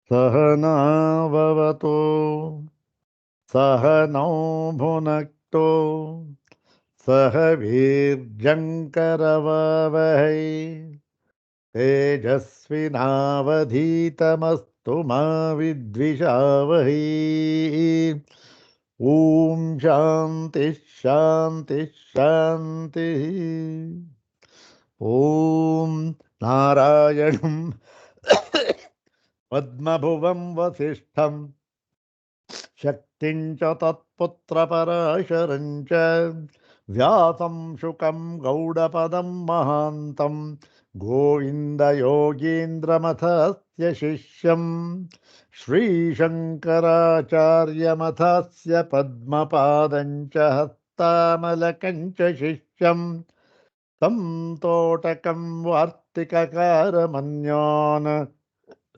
सहनाववतु सहनौ भुनक्तु सह वीर्यङ्करवावहै तेजस्विनावधीतमस्तु मा विद्विषावहै। ॐ शान्ति शान्ति शान्तिः। ॐ नारायणं पद्मभुवं वसिष्ठं शक्तिं च तत्पुत्रपराशरं च व्यासं शुकं गौडपदं महान्तं गोविन्दयोगीन्द्रमथस्य शिष्यं श्रीशङ्कराचार्यमथस्य पद्मपादं च हस्तामलकं च शिष्यं तं तोटकं वार्तिककारमन्यान्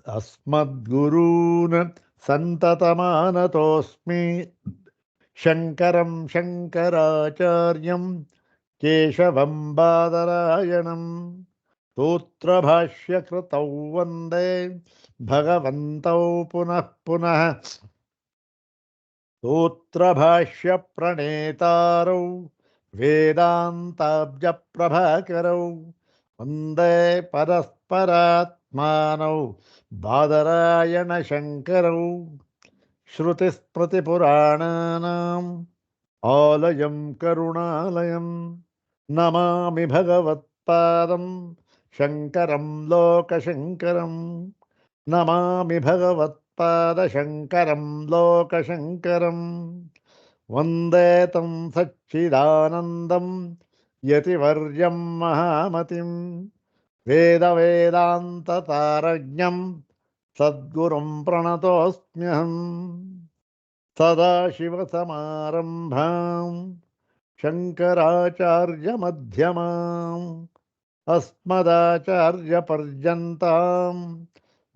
अस्मद्गुरून् सन्ततमानतोऽस्मि। शङ्करं शङ्कराचार्यं केशवं बादरायणं सूत्रभाष्यकृतौ वन्दे भगवन्तौ पुनः पुनः। सूत्रभाष्यप्रणेतारौ वेदान्ताब्जप्रभाकरौ वन्दे परस्परात्मानौ बादरायणशङ्करौ। श्रुतिस्मृतिपुराणानाम् आलयं करुणालयं नमामि भगवत्पादं शङ्करं लोकशङ्करं। नमामि भगवत्पादशङ्करं लोकशङ्करं। वन्दे तं सच्चिदानन्दं यतिवर्यं महामतिं वेदवेदान्ततारज्ञं सद्गुरुं प्रणतोऽस्म्यहम्। सदाशिवसमारम्भां शङ्कराचार्यमध्यमाम् अस्मदाचार्यपर्यन्तां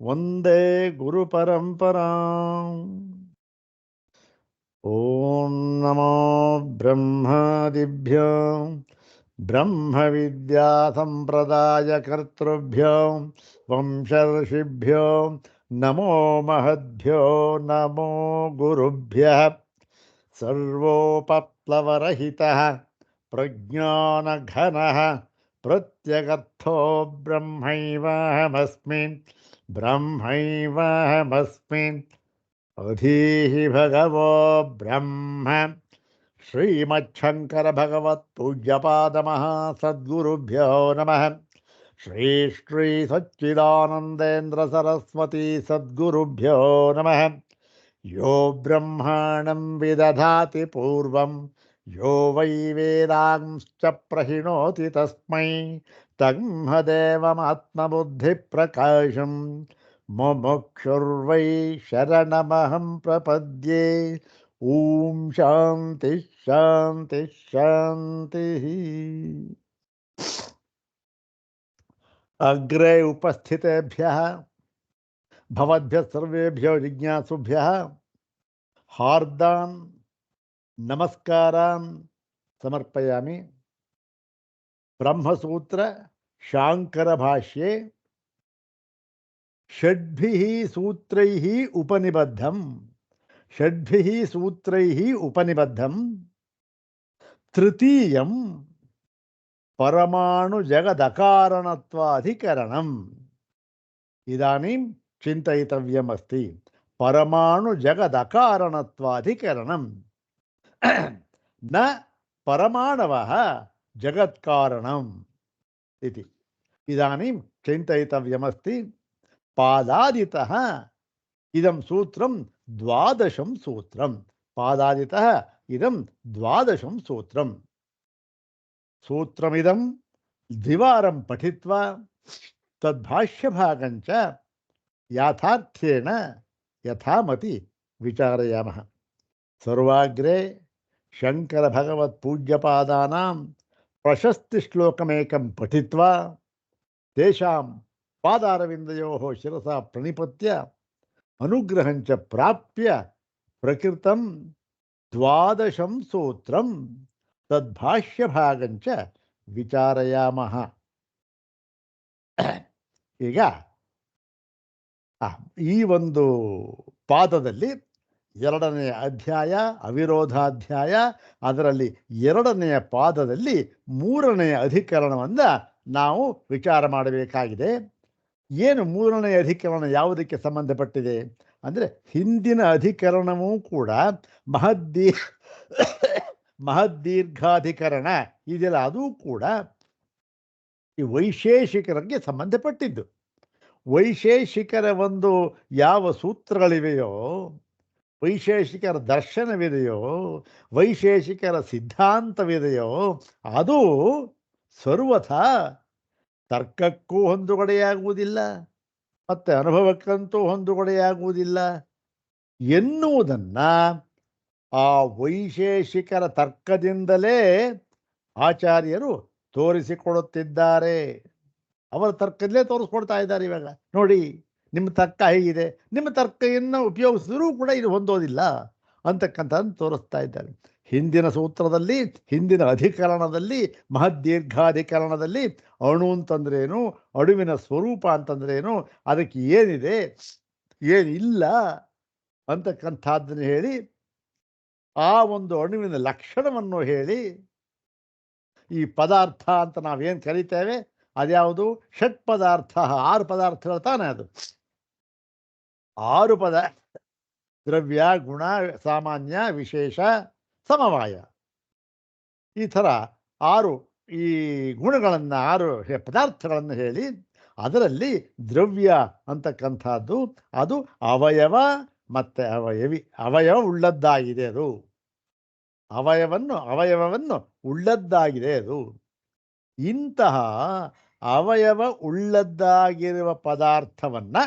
वन्दे गुरुपरम्पराम्। ॐ नमो ब्रह्मादिभ्यो ब्रह्मविद्यासम्प्रदायकर्तृभ्यो वंशर्षिभ्यो नमो महद्भ्यो नमो गुरुभ्यः। सर्वोपप्लवरहितः प्रज्ञानघनः प्रत्यगर्थो ब्रह्मैवाहमस्मि ब्रह्मैवाहमस्मि। अधीहि भगवो ब्रह्म श्रीमच्छङ्कर भगवत्पूज्यपादमहासद्गुरुभ्यो नमः। श्री श्री सच्चिदानन्देन्द्र सरस्वती सद्गुरुभ्यो नमः। यो ब्रह्माणं विदधाति पूर्वं यो वै वेदांश्च प्रहिणोति तस्मै तन्मदेवमात्मबुद्धिप्रकाशं मुमुक्षुर्वै शरणमहं प्रपद्ये। ॐ शान्ति शान्ति शान्तिः। अग्रे उपस्थितेभ्यः भवद्भ्यः सर्वेभ्यो जिज्ञासुभ्यः हार्दान् नमस्कारान् समर्पयामि। ब्रह्मसूत्र शांकर भाष्ये षड्भिः सूत्रैः उपनिबद्धं तृतीयं परमाणु जगदकारणत्वाधिकरणम्। इदानीं चिन्तयितव्यमस्ति परमाणु जगदकारणत्वाधिकरणम्। न परमाणवः जगत्कारणम् इति इदानीं चिन्तयितव्यमस्ति। पादादितः इदं सूत्रं द्वादशं सूत्रं। पादादितः इदं द्वादशं सूत्रं। सूत्रमिदं द्विवारं पठित्वा तद्भाष्यभागं च याथार्थ्येन यथामति विचारयामः। सर्वाग्रे शंकर भगवत पूज्यपादानां प्रशस्तिश्लोकमेकं पठित्वा तेषां पादारविन्दयोः शिरसा प्रणिपत्य अनुग्रहं च प्राप्य प्रकृतं द्वादशं सूत्रं तद्भाष्यभागं च विचारयामः। ಈಗ ಈ ಒಂದು ಪಾದದಲ್ಲಿ 2ನೇ ಅಧ್ಯಾಯ ಅವಿರೋಧಾಧ್ಯಾಯ, ಅದರಲ್ಲಿ 2ನೆಯ ಪಾದದಲ್ಲಿ 3ನೆಯ ಅಧಿಕರಣವನ್ನು ನಾವು ವಿಚಾರ ಮಾಡಬೇಕಾಗಿದೆ. ಏನು 3ನೇ ಅಧಿಕರಣ ಯಾವುದಕ್ಕೆ ಸಂಬಂಧಪಟ್ಟಿದೆ ಅಂದರೆ, ಹಿಂದಿನ ಅಧಿಕರಣವೂ ಕೂಡ ಮಹದ್ದೀ ಮಹದ್ದೀರ್ಘಾಧಿಕರಣ ಇದೆಯಲ್ಲ, ಅದು ಕೂಡ ಈ ವೈಶೇಷಿಕರಿಗೆ ಸಂಬಂಧಪಟ್ಟಿದ್ದು. ವೈಶೇಷಿಕರ ಒಂದು ಯಾವ ಸೂತ್ರಗಳಿವೆಯೋ, ವೈಶೇಷಿಕರ ದರ್ಶನವಿದೆಯೋ, ವೈಶೇಷಿಕರ ಸಿದ್ಧಾಂತವಿದೆಯೋ, ಅದು ಸರ್ವಥಾ ತರ್ಕಕ್ಕೂ ಹೊಂದುಗಡೆಯಾಗುವುದಿಲ್ಲ, ಮತ್ತು ಅನುಭವಕ್ಕಂತೂ ಹೊಂದುಗಡೆಯಾಗುವುದಿಲ್ಲ ಎನ್ನುವುದನ್ನು ಆ ವೈಶೇಷಿಕರ ತರ್ಕದಿಂದಲೇ ಆಚಾರ್ಯರು ತೋರಿಸಿಕೊಡುತ್ತಿದ್ದಾರೆ. ಅವರ ತರ್ಕದಲ್ಲೇ ತೋರಿಸ್ಕೊಡ್ತಾ ಇದ್ದಾರೆ. ಇವಾಗ ನೋಡಿ, ನಿಮ್ಮ ತರ್ಕ ಹೇಗಿದೆ, ನಿಮ್ಮ ತರ್ಕವನ್ನು ಉಪಯೋಗಿಸಿದ್ರೂ ಕೂಡ ಇದು ಹೊಂದೋದಿಲ್ಲ ಅಂತಕ್ಕಂಥದ್ದು ತೋರಿಸ್ತಾ ಇದ್ದಾರೆ. ಹಿಂದಿನ ಸೂತ್ರದಲ್ಲಿ, ಹಿಂದಿನ ಅಧಿಕರಣದಲ್ಲಿ, ಮಹದ್ದೀರ್ಘಾಧಿಕರಣದಲ್ಲಿ ಅಣು ಅಂತಂದ್ರೇನು, ಅಣುವಿನ ಸ್ವರೂಪ ಅಂತಂದ್ರೇನು, ಅದಕ್ಕೆ ಏನಿದೆ ಏನಿಲ್ಲ ಅಂತಕ್ಕಂಥದ್ದನ್ನು ಹೇಳಿ, ಆ ಒಂದು ಅಣುವಿನ ಲಕ್ಷಣವನ್ನು ಹೇಳಿ, ಈ ಪದಾರ್ಥ ಅಂತ ನಾವೇನು ಕರಿತೇವೆ ಅದ್ಯಾವುದು ಷಟ್ ಪದಾರ್ಥ, 6 ಪದಾರ್ಥಗಳು ತಾನೇ ಅದು. 6 ಪದಾರ್ಥ: ದ್ರವ್ಯ, ಗುಣ, ಸಾಮಾನ್ಯ, ವಿಶೇಷ, ಸಮವಾಯ. ಈ ಥರ 6 ಈ ಗುಣಗಳನ್ನು, 6 ಪದಾರ್ಥಗಳನ್ನು ಹೇಳಿ, ಅದರಲ್ಲಿ ದ್ರವ್ಯ ಅಂತಕ್ಕಂಥದ್ದು ಅದು ಅವಯವ ಮತ್ತು ಅವಯವ ಉಳ್ಳದ್ದಾಗಿದೆ. ಅದು ಅವಯವವನ್ನು ಉಳ್ಳದ್ದಾಗಿದೆ. ಅದು ಇಂತಹ ಅವಯವ ಉಳ್ಳದ್ದಾಗಿರುವ ಪದಾರ್ಥವನ್ನು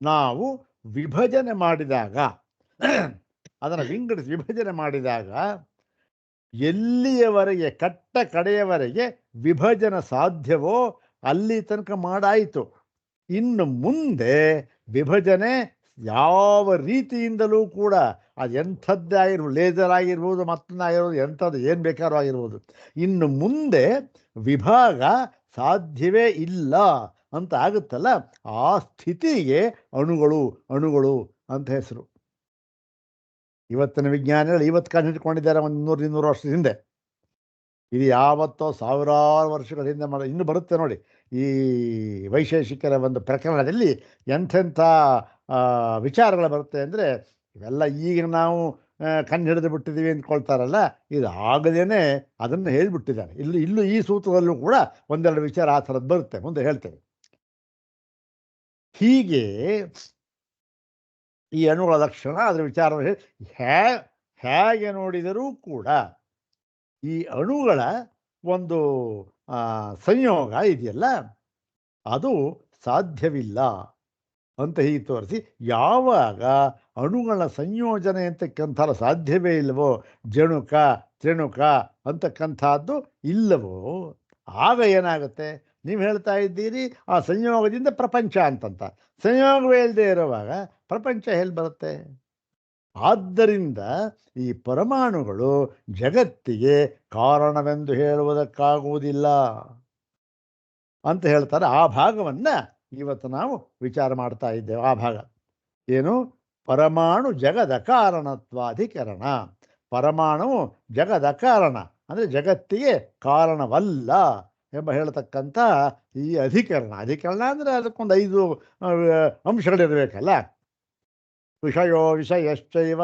ನಾವು ವಿಭಜನೆ ಮಾಡಿದಾಗ, ಅದನ್ನು ವಿಂಗಡಿಸಿ ವಿಭಜನೆ ಮಾಡಿದಾಗ, ಎಲ್ಲಿಯವರೆಗೆ ಕಟ್ಟ ಕಡೆಯವರೆಗೆ ವಿಭಜನೆ ಸಾಧ್ಯವೋ ಅಲ್ಲಿ ತನಕ ಮಾಡಾಯಿತು. ಇನ್ನು ಮುಂದೆ ವಿಭಜನೆ ಯಾವ ರೀತಿಯಿಂದಲೂ ಕೂಡ, ಅದು ಎಂಥದ್ದೇ ಆಗಿರ್ಬೋದು, ಲೇಸರ್ ಆಗಿರ್ಬೋದು, ಮತ್ತೊಂದಾಗಿರ್ಬೋದು, ಎಂಥದ್ದು ಏನು ಬೇಕಾದ್ರೂ ಆಗಿರ್ಬೋದು, ಇನ್ನು ಮುಂದೆ ವಿಭಾಗ ಸಾಧ್ಯವೇ ಇಲ್ಲ ಅಂತ ಆಗುತ್ತಲ್ಲ, ಆ ಸ್ಥಿತಿಗೆ ಅಣುಗಳು ಅಂತ ಹೆಸರು. ಇವತ್ತಿನ ವಿಜ್ಞಾನಿಗಳು ಇವತ್ತು ಕಂಡುಹಿಡ್ಕೊಂಡಿದ್ದಾರೆ, 100-200 ವರ್ಷದ ಹಿಂದೆ. ಇದು ಯಾವತ್ತೋ ಸಾವಿರಾರು ವರ್ಷಗಳ ಹಿಂದೆ ಇನ್ನು ಬರುತ್ತೆ ನೋಡಿ. ಈ ವೈಶೇಷಿಕರ ಒಂದು ಪ್ರಕರಣದಲ್ಲಿ ಎಂಥೆಂಥ ವಿಚಾರಗಳು ಬರುತ್ತೆ ಅಂದರೆ, ಇವೆಲ್ಲ ಈಗ ನಾವು ಕಣ್ಣು ಹಿಡಿದು ಬಿಟ್ಟಿದ್ದೀವಿ ಅಂದ್ಕೊಳ್ತಾರಲ್ಲ, ಇದು ಆಗದೇನೆ ಅದನ್ನು ಹೇಳಿಬಿಟ್ಟಿದ್ದಾರೆ. ಇಲ್ಲೂ ಈ ಸೂತ್ರದಲ್ಲೂ ಕೂಡ ಒಂದೆರಡು ವಿಚಾರ ಆ ಥರದ್ದು ಬರುತ್ತೆ, ಮುಂದೆ ಹೇಳ್ತೇವೆ. ಹೀಗೆ ಈ ಅಣುಗಳ ಲಕ್ಷಣ, ಅದರ ವಿಚಾರವನ್ನು ಹೇಗೆ ನೋಡಿದರೂ ಕೂಡ ಈ ಅಣುಗಳ ಒಂದು ಸಂಯೋಗ ಇದೆಯಲ್ಲ, ಅದು ಸಾಧ್ಯವಿಲ್ಲ ಅಂತ ಹೀಗೆ ತೋರಿಸಿ, ಯಾವಾಗ ಅಣುಗಳ ಸಂಯೋಜನೆ ಅಂತಕ್ಕಂಥ ಸಾಧ್ಯವೇ ಇಲ್ಲವೋ, ಜಣುಕ ತ್ರಿಣುಕ ಅಂತಕ್ಕಂಥದ್ದು ಇಲ್ಲವೋ, ಆಗ ಏನಾಗುತ್ತೆ? ನೀವು ಹೇಳ್ತಾ ಇದ್ದೀರಿ ಆ ಸಂಯೋಗದಿಂದ ಪ್ರಪಂಚ ಅಂತಂತ. ಸಂಯೋಗವೇ ಇಲ್ಲದೆ ಇರುವಾಗ ಪ್ರಪಂಚ ಎಲ್ಲಿ ಬರುತ್ತೆ? ಆದ್ದರಿಂದ ಈ ಪರಮಾಣುಗಳು ಜಗತ್ತಿಗೆ ಕಾರಣವೆಂದು ಹೇಳುವುದಕ್ಕಾಗುವುದಿಲ್ಲ ಅಂತ ಹೇಳ್ತಾರೆ. ಆ ಭಾಗವನ್ನು ಇವತ್ತು ನಾವು ವಿಚಾರ ಮಾಡ್ತಾ ಇದ್ದೇವೆ. ಆ ಭಾಗ ಏನು? ಪರಮಾಣು ಜಗದ ಕಾರಣತ್ವಾಧಿಕರಣ. ಪರಮಾಣುವು ಜಗದ ಕಾರಣ ಅಂದರೆ ಜಗತ್ತಿಗೆ ಕಾರಣವಲ್ಲ ಎಂಬ ಹೇಳ್ತಕ್ಕಂಥ ಈ ಅಧಿಕರಣ ಅಂದರೆ ಅದಕ್ಕೊಂದು 5 ಅಂಶಗಳಿರಬೇಕಲ್ಲ. ವಿಷಯೋ ವಿಷಯಶ್ಚೈವ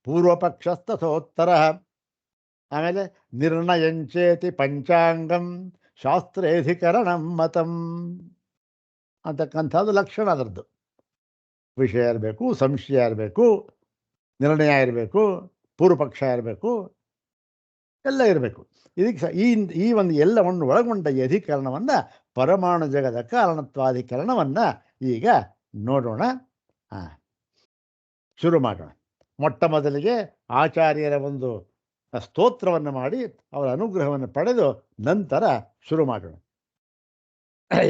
ಪೂರ್ವಪಕ್ಷಸ್ತಥೋತ್ತರ, ಆಮೇಲೆ ನಿರ್ಣಯಂಚೇತಿ ಪಂಚಾಂಗಂ ಶಾಸ್ತ್ರೇಧಿಕರಣಂ ಮತಂ ಅಂತಕ್ಕಂಥದ್ದು ಲಕ್ಷಣ ಅದರದ್ದು. ವಿಷಯ ಇರಬೇಕು, ಸಂಶಯ ಇರಬೇಕು, ನಿರ್ಣಯ ಇರಬೇಕು, ಪೂರ್ವಪಕ್ಷ ಇರಬೇಕು, ಎಲ್ಲ ಇರಬೇಕು. ಇದಕ್ಕೆ ಈ ಒಂದು ಎಲ್ಲವನ್ನು ಒಳಗೊಂಡ ಈ ಅಧಿಕರಣವನ್ನು, ಪರಮಾಣು ಜಗದ ಕಾರಣತ್ವಾಧಿಕರಣವನ್ನು ಈಗ ನೋಡೋಣ. ಶುರು ಮಾಡೋಣ. ಮೊಟ್ಟ ಮೊದಲಿಗೆ ಆಚಾರ್ಯರ ಒಂದು ಸ್ತೋತ್ರವನ್ನು ಮಾಡಿ ಅವರ ಅನುಗ್ರಹವನ್ನು ಪಡೆದು ನಂತರ ಶುರು ಮಾಡೋಣ.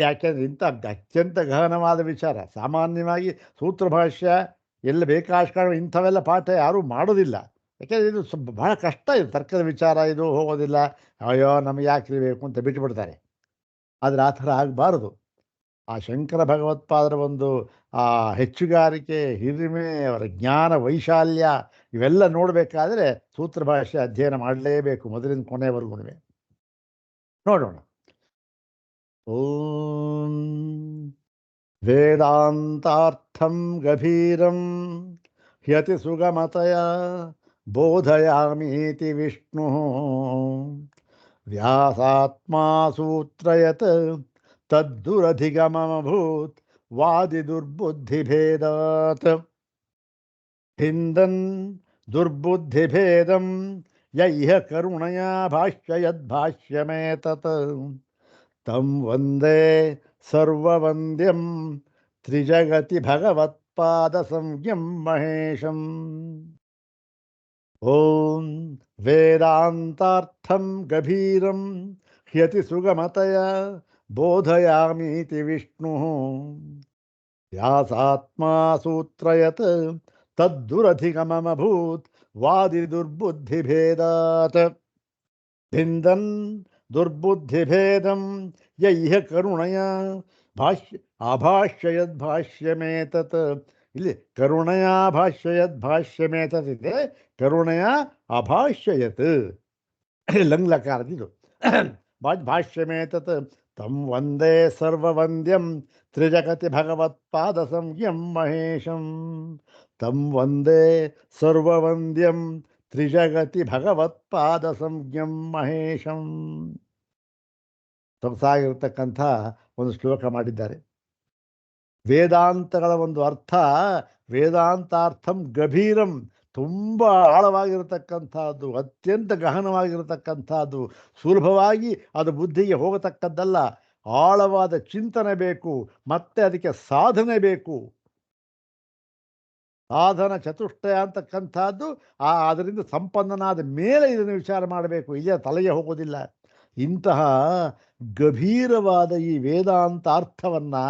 ಯಾಕೆಂದರೆ ಇಂಥ ಅತ್ಯಂತ ಗಹನವಾದ ವಿಚಾರ. ಸಾಮಾನ್ಯವಾಗಿ ಸೂತ್ರಭಾಷ್ಯ ಎಲ್ಲ ಬೇಕಾಷ್ಟು ಇಂಥವೆಲ್ಲ ಪಾಠ ಯಾರೂ ಮಾಡೋದಿಲ್ಲ. ಯಾಕೆಂದರೆ ಇದು ಬಹಳ ಕಷ್ಟ, ಇದು ತರ್ಕದ ವಿಚಾರ, ಇದು ಹೋಗೋದಿಲ್ಲ, ಅಯ್ಯೋ ನಮಗೆ ಯಾಕೆ ಬೇಕು ಅಂತ ಬಿಟ್ಟುಬಿಡ್ತಾರೆ. ಆದರೆ ಆ ಥರ ಆಗಬಾರದು. ಆ ಶಂಕರ ಭಗವತ್ಪಾದರ ಒಂದು ಆ ಹೆಚ್ಚುಗಾರಿಕೆ, ಹಿರಿಮೆ, ಅವರ ಜ್ಞಾನ ವೈಶಾಲ್ಯ ಇವೆಲ್ಲ ನೋಡಬೇಕಾದ್ರೆ ಸೂತ್ರ ಭಾಷೆ ಅಧ್ಯಯನ ಮಾಡಲೇಬೇಕು ಮೊದಲಿನ ಕೊನೆಯವರೆಗೂ. ನೋಡೋಣ. ಓಂ ವೇದಾಂತಾರ್ಥಂ ಗಭೀರಂ ಹ್ಯತಿ ಸುಗಮತಯ ಬೋಧಯಾಮೀತಿ ವಿಷ್ಣು ವ್ಯಾಸಾತ್ಮಾ ಸೂತ್ರಯತ್ ತದ್ದುರಧಿಗಮಭೂತ್ ವಾದಿ ದುರ್ಬುದ್ಧಿಭೇದಾತ್ ಹಿಂದನ್ ದುರ್ಬುದ್ಧಿಭೇದಂ ಯೈಹ ಕರುಣಯಾ ಭಾಷ್ಯಯದ್ಭಾಷ್ಯಮೇತತ್ ತಂ ವಂದೇ ಸರ್ವವಂದ್ಯಂ ತ್ರಿಜಗತಿ ಭಗವತ್ಪಾದ ಸಂಜ್ಞಂ ಮಹೇಶಂ. ಓಂ ವೇದಾಂತಾರ್ಥಂ ಗಭೀರಂ ಹ್ಯತಿ ಸುಗಮತಯ ಬೋಧಯಾಮೀತಿ ವಿಷ್ಣು ವ್ಯಾಸಾತ್ಮಾ ಸೂತ್ರಯತ್ ತದ್ದುರಧಿಗಮಭೂತ್ ವಾದಿ ದುರ್ಬುದ್ಧಿಭೇದಾತ್ ಭಿಂದನ್ ದುರ್ಬುದ್ಧಿಭೇದಂ ಯೈಹ ಕರುಣಯ ಅಭಾಷ್ಯಯದ್ಭಾಷ್ಯಮೇತತ್. ಇಲ್ಲಿ ಕರುಣಯಾ ಭಾಷ್ಯಯದ್ಭಾಷ್ಯಮೇತತ್ ಇದೆ, ಕರುಣಯಾ ಅಭಾಷ್ಯಯತ್ ಲಂಗ್ಲಕಾರದಿದು ಭಾಷ್ಯಮೇತತ್ ತಂ ವಂದೇ ಸರ್ವವಂದ್ಯಂ ತ್ರಿಜಗತಿ ಭಗವತ್ಪಾದ ಸಂಜ್ಞಂ ಮಹೇಶಂ. ತಂ ವಂದೇ ಸರ್ವವಂದ್ಯಂ ತ್ರಿಜಗತಿ ಭಗವತ್ಪಾದ ಸಂಜ್ಞಂ ಮಹೇಶಂ. ಸೊಗಸಾಗಿರ್ತಕ್ಕಂಥ ಒಂದು ಶ್ಲೋಕ ಮಾಡಿದ್ದಾರೆ. ವೇದಾಂತಗಳ ಒಂದು ಅರ್ಥ, ವೇದಾಂತಾರ್ಥಂ ಗಭೀರಂ, ತುಂಬ ಆಳವಾಗಿರತಕ್ಕಂಥದ್ದು, ಅತ್ಯಂತ ಗಹನವಾಗಿರತಕ್ಕಂಥದ್ದು, ಸುಲಭವಾಗಿ ಅದು ಬುದ್ಧಿಗೆ ಹೋಗತಕ್ಕದ್ದಲ್ಲ. ಆಳವಾದ ಚಿಂತನೆ ಬೇಕು, ಮತ್ತೆ ಅದಕ್ಕೆ ಸಾಧನೆ ಬೇಕು. ಸಾಧನ ಚತುಷ್ಟಯ ಅಂತಕ್ಕಂಥದ್ದು ಅದರಿಂದ ಸಂಪನ್ನನಾದ ಮೇಲೆ ಇದನ್ನು ವಿಚಾರ ಮಾಡಬೇಕು, ಇಲ್ಲೇ ತಲೆಗೆ ಹೋಗೋದಿಲ್ಲ. ಇಂತಹ ಗಭೀರವಾದ ಈ ವೇದಾಂತಾರ್ಥವನ್ನು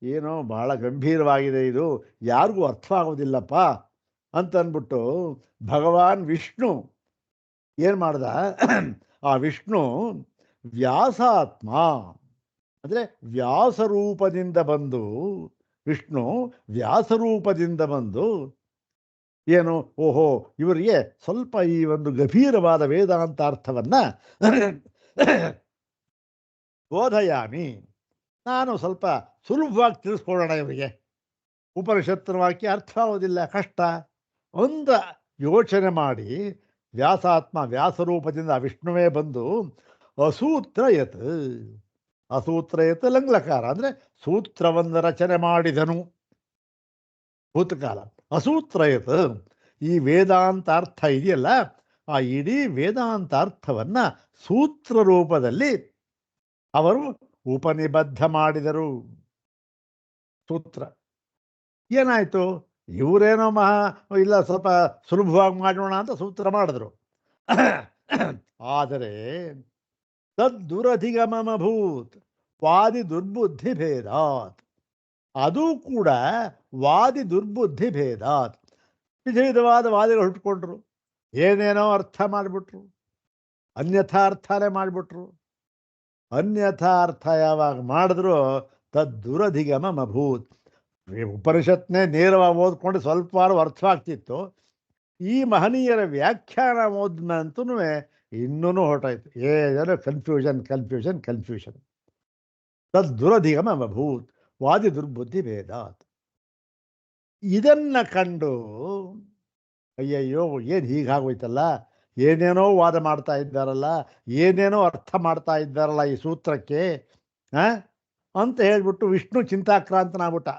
ಏನೋ ಬಹಳ ಗಂಭೀರವಾಗಿದೆ, ಇದು ಯಾರಿಗೂ ಅರ್ಥವಾಗೋದಿಲ್ಲಪ್ಪ ಅಂತನ್ಬಿಟ್ಟು ಭಗವಾನ್ ವಿಷ್ಣು ಏನು ಮಾಡ್ದ, ಆ ವಿಷ್ಣು ವ್ಯಾಸಾತ್ಮ ಅಂದರೆ ವ್ಯಾಸರೂಪದಿಂದ ಬಂದು, ವಿಷ್ಣು ವ್ಯಾಸರೂಪದಿಂದ ಬಂದು ಏನು, ಓಹೋ ಇವರಿಗೆ ಸ್ವಲ್ಪ ಈ ಒಂದು ಗಭೀರವಾದ ವೇದಾಂತಾರ್ಥವನ್ನು ಬೋಧಯಾಮಿ, ನಾನು ಸ್ವಲ್ಪ ಸುಲಭವಾಗಿ ತಿಳಿಸ್ಕೊಳ್ಳೋಣ ಇವರಿಗೆ, ಉಪನಿಷತ್ತಿನ ವಾಕ್ಯ ಅರ್ಥ ಆಗೋದಿಲ್ಲ, ಕಷ್ಟ ಒಂದು ಯೋಚನೆ ಮಾಡಿ ವ್ಯಾಸಾತ್ಮ ವ್ಯಾಸರೂಪದಿಂದ ವಿಷ್ಣುವೇ ಬಂದು ಅಸೂತ್ರಯತ್, ಅಸೂತ್ರಯತ್ ಲಂಗ್ಲಕಾರ ಅಂದರೆ ಸೂತ್ರವನ್ನು ರಚನೆ ಮಾಡಿದನು ಭೂತಕಾಲ. ಅಸೂತ್ರಯತ್ ಈ ವೇದಾಂತಾರ್ಥ ಇದೆಯಲ್ಲ, ಆ ಇಡೀ ವೇದಾಂತಾರ್ಥವನ್ನು ಸೂತ್ರ ರೂಪದಲ್ಲಿ ಅವರು ಉಪನಿಬದ್ಧ ಮಾಡಿದರು. ಸೂತ್ರ ಏನಾಯಿತು, ಇವರೇನೋ ಇಲ್ಲ ಸ್ವಲ್ಪ ಸುಲಭವಾಗಿ ಮಾಡೋಣ ಅಂತ ಸೂತ್ರ ಮಾಡಿದ್ರು. ಆದರೆ ತದ್ದುರಧಿಗಮಭೂತ್ ವಾದಿ ದುರ್ಬುದ್ಧಿ ಭೇದಾತ್, ಅದು ಕೂಡ ವಾದಿ ದುರ್ಬುದ್ಧಿ ಭೇದಾತ್, ವಿಧ ವಿಧವಾದ ವಾದಿಗಳು ಹುಟ್ಕೊಂಡ್ರು, ಏನೇನೋ ಅರ್ಥ ಮಾಡಿಬಿಟ್ರು, ಅನ್ಯಥಾರ್ಥನೇ ಮಾಡಿಬಿಟ್ರು. ಅನ್ಯಥಾರ್ಥ ಯಾವಾಗ ಮಾಡಿದ್ರು ತದ್ದುರಧಿಗಮಭೂತ್. ಉಪನಿಷತ್ನೇ ನೇರವಾಗಿ ಓದ್ಕೊಂಡು ಸ್ವಲ್ಪ ಅರ್ಥವಾಗ್ತಿತ್ತು, ಈ ಮಹನೀಯರ ವ್ಯಾಖ್ಯಾನ ಓದ್ನಂತೂ ಇನ್ನೂ ಹೊರಟಾಯ್ತು, ಏನೋ ಕನ್ಫ್ಯೂಷನ್ ಕನ್ಫ್ಯೂಷನ್ ಕನ್ಫ್ಯೂಷನ್. ತದ್ದುರಧಿಗಮಭೂತ್ ವಾದಿ ದುರ್ಬುದ್ಧಿ ಭೇದಾತ್. ಇದನ್ನ ಕಂಡು ಅಯ್ಯಯ್ಯೋ ಏನು ಹೀಗಾಗೋಯ್ತಲ್ಲ, ಏನೇನೋ ವಾದ ಮಾಡ್ತಾ ಇದ್ದಾರಲ್ಲ, ಏನೇನೋ ಅರ್ಥ ಮಾಡ್ತಾ ಇದ್ದಾರಲ್ಲ ಈ ಸೂತ್ರಕ್ಕೆ ಅಂತ ಹೇಳ್ಬಿಟ್ಟು ವಿಷ್ಣು ಚಿಂತಾಕ್ರಾಂತನಾಗ್ಬಿಟ್ಟ.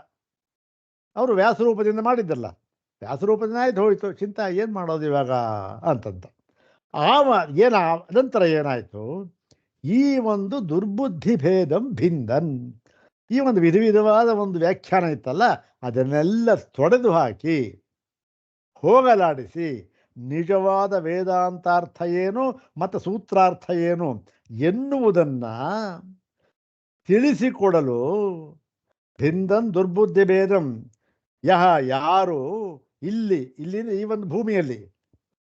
ಅವರು ವ್ಯಾಸರೂಪದಿಂದ ಮಾಡಿದ್ದಲ್ಲ, ವ್ಯಾಸರೂಪದಿಂದ ಆಯ್ತು ಹೋಯ್ತು, ಚಿಂತ ಏನು ಮಾಡೋದು ಇವಾಗ ಅಂತಂತ. ಏನ ನಂತರ ಏನಾಯಿತು, ಈ ಒಂದು ದುರ್ಬುದ್ಧಿ ಭೇದಂ ಭಿಂದನ್, ಈ ಒಂದು ವಿಧ ವಿಧವಾದ ಒಂದು ವ್ಯಾಖ್ಯಾನ ಇತ್ತಲ್ಲ ಅದನ್ನೆಲ್ಲ ತೊಡೆದು ಹಾಕಿ ಹೋಗಲಾಡಿಸಿ ನಿಜವಾದ ವೇದಾಂತಾರ್ಥ ಏನು ಮತ್ತು ಸೂತ್ರಾರ್ಥ ಏನು ಎನ್ನುವುದನ್ನು ತಿಳಿಸಿಕೊಡಲು ಭಿಂದನ್ ದುರ್ಬುದ್ಧಿ ಭೇದಂ ಯಾರು ಇಲ್ಲಿ ಈ ಒಂದು ಭೂಮಿಯಲ್ಲಿ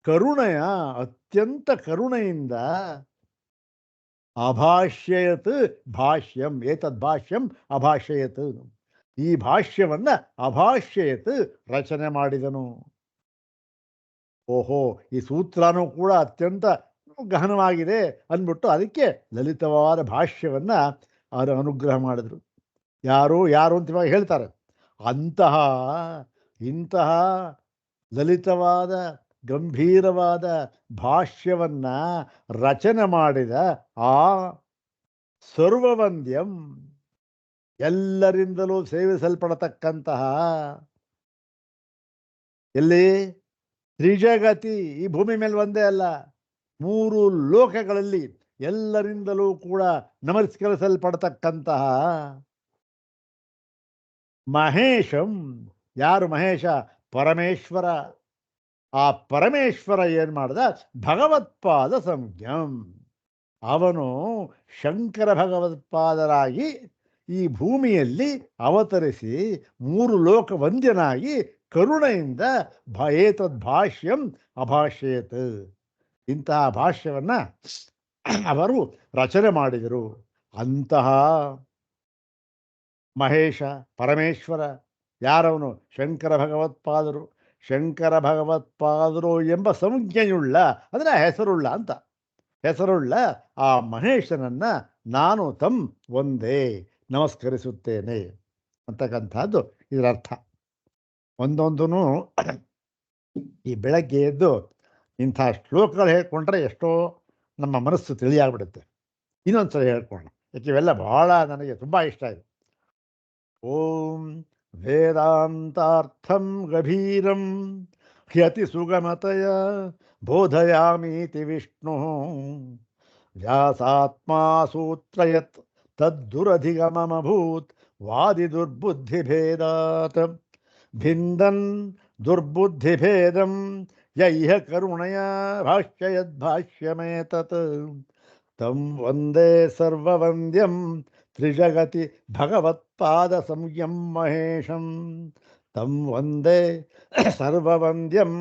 ಕರುಣೆಯ ಅತ್ಯಂತ ಕರುಣೆಯಿಂದ ಅಭಾಷ್ಯಯತ್ ಭಾಷ್ಯಂ ಏತದ್ ಭಾಷ್ಯಂ ಅಭಾಷ್ಯಯತ್. ಈ ಭಾಷ್ಯವನ್ನ ಅಭಾಷ್ಯಯತ್ ರಚನೆ ಮಾಡಿದನು. ಓಹೋ, ಈ ಸೂತ್ರನೂ ಕೂಡ ಅತ್ಯಂತ ಗಹನವಾಗಿದೆ ಅಂದ್ಬಿಟ್ಟು ಅದಕ್ಕೆ ಲಲಿತವಾದ ಭಾಷ್ಯವನ್ನ ಅವರು ಅನುಗ್ರಹ ಮಾಡಿದ್ರು. ಯಾರು ಯಾರು ಅಂತ ಇವಾಗ ಹೇಳ್ತಾರೆ. ಅಂತಹ ಇಂತಹ ಲಲಿತವಾದ ಗಂಭೀರವಾದ ಭಾಷ್ಯವನ್ನ ರಚನೆ ಮಾಡಿದ ಆ ಸರ್ವವಂದ್ಯಂ, ಎಲ್ಲರಿಂದಲೂ ಸೇವಿಸಲ್ಪಡತಕ್ಕಂತಹ, ಎಲ್ಲಿ ತ್ರಿಜಗತಿ, ಈ ಭೂಮಿ ಮೇಲೆ ಒಂದೇ ಅಲ್ಲ, 3 ಲೋಕಗಳಲ್ಲಿ ಎಲ್ಲರಿಂದಲೂ ಕೂಡ ನಮಸ್ಕರಿಸಲ್ಪಡತಕ್ಕಂತಹ ಮಹೇಶಂ. ಯಾರು ಮಹೇಶ? ಪರಮೇಶ್ವರ. ಆ ಪರಮೇಶ್ವರ ಏನ್ ಮಾಡ್ದ? ಭಗವತ್ಪಾದ ಸಂಜ್ಞಂ. ಅವನು ಶಂಕರ ಭಗವತ್ಪಾದರಾಗಿ ಈ ಭೂಮಿಯಲ್ಲಿ ಅವತರಿಸಿ 3 ಲೋಕ ವಂದ್ಯನಾಗಿ ಕರುಣೆಯಿಂದ ಏತದ್ ಭಾಷ್ಯಂ ಅಭಾಷ್ಯೇತ್, ಇಂತಹ ಭಾಷ್ಯವನ್ನ ಅವರು ರಚನೆ ಮಾಡಿದರು. ಅಂತಹ ಮಹೇಶ ಪರಮೇಶ್ವರ ಯಾರವನು? ಶಂಕರ ಭಗವತ್ಪಾದರು. ಶಂಕರ ಭಗವತ್ಪಾದರು ಎಂಬ ಸಂಜ್ಞೆಯುಳ್ಳ, ಅಂದರೆ ಹೆಸರುಳ್ಳ ಅಂತ, ಹೆಸರುಳ್ಳ ಆ ಮಹೇಶನನ್ನ ನಾನು ತಮ್ ಒಂದೇ ನಮಸ್ಕರಿಸುತ್ತೇನೆ ಅಂತಕ್ಕಂಥದ್ದು ಇದರ ಅರ್ಥ. ಒಂದೊಂದೂ ಈ ಬೆಳಗ್ಗೆ ಎದ್ದು ಇಂಥ ಶ್ಲೋಕಗಳು ಹೇಳ್ಕೊಂಡ್ರೆ ಎಷ್ಟೋ ನಮ್ಮ ಮನಸ್ಸು ತಿಳಿಯಾಗ್ಬಿಡುತ್ತೆ. ಇನ್ನೊಂದ್ಸಲ ಹೇಳ್ಕೊಳ್ಳೋಣ, ಯಾಕೆ ಇವೆಲ್ಲ ಬಹಳ ನನಗೆ ತುಂಬ ಇಷ್ಟ ಇದೆ. ಓಂ ವೇದಾಂತಾರ್ಥಂ ಗಭೀರಂ ಹ್ಯತಿ ಸುಗಮತಯ ಬೋಧಯಾಮೀತಿ ವಿಷ್ಣು ವ್ಯಾಸಾತ್ಮಾ ಸೂತ್ರಯತ್ ತದ್ದುರಧಿಗಮಮಭೂತ್ ವಾದಿ ದುರ್ಬುದ್ಧಿಭೇದಾತ್ ಭಿಂದನ್ ದುರ್ಬುದ್ಧಿಭೇದಂ ಯೈಹ ಕರುಣಯ ಭಾಷ್ಯಯದ್ಭಾಷ್ಯಮೇತತ್ ತಂ ವಂದೇ ಸರ್ವವಂದ್ಯಂ ತ್ರಿಜಗತಿ ಭಗವತ್ಪಾದ ಸಂಯಂ ಮಹೇಶಂ. ತಂ ವಂದೇ ಸರ್ವವಂದ್ಯಂ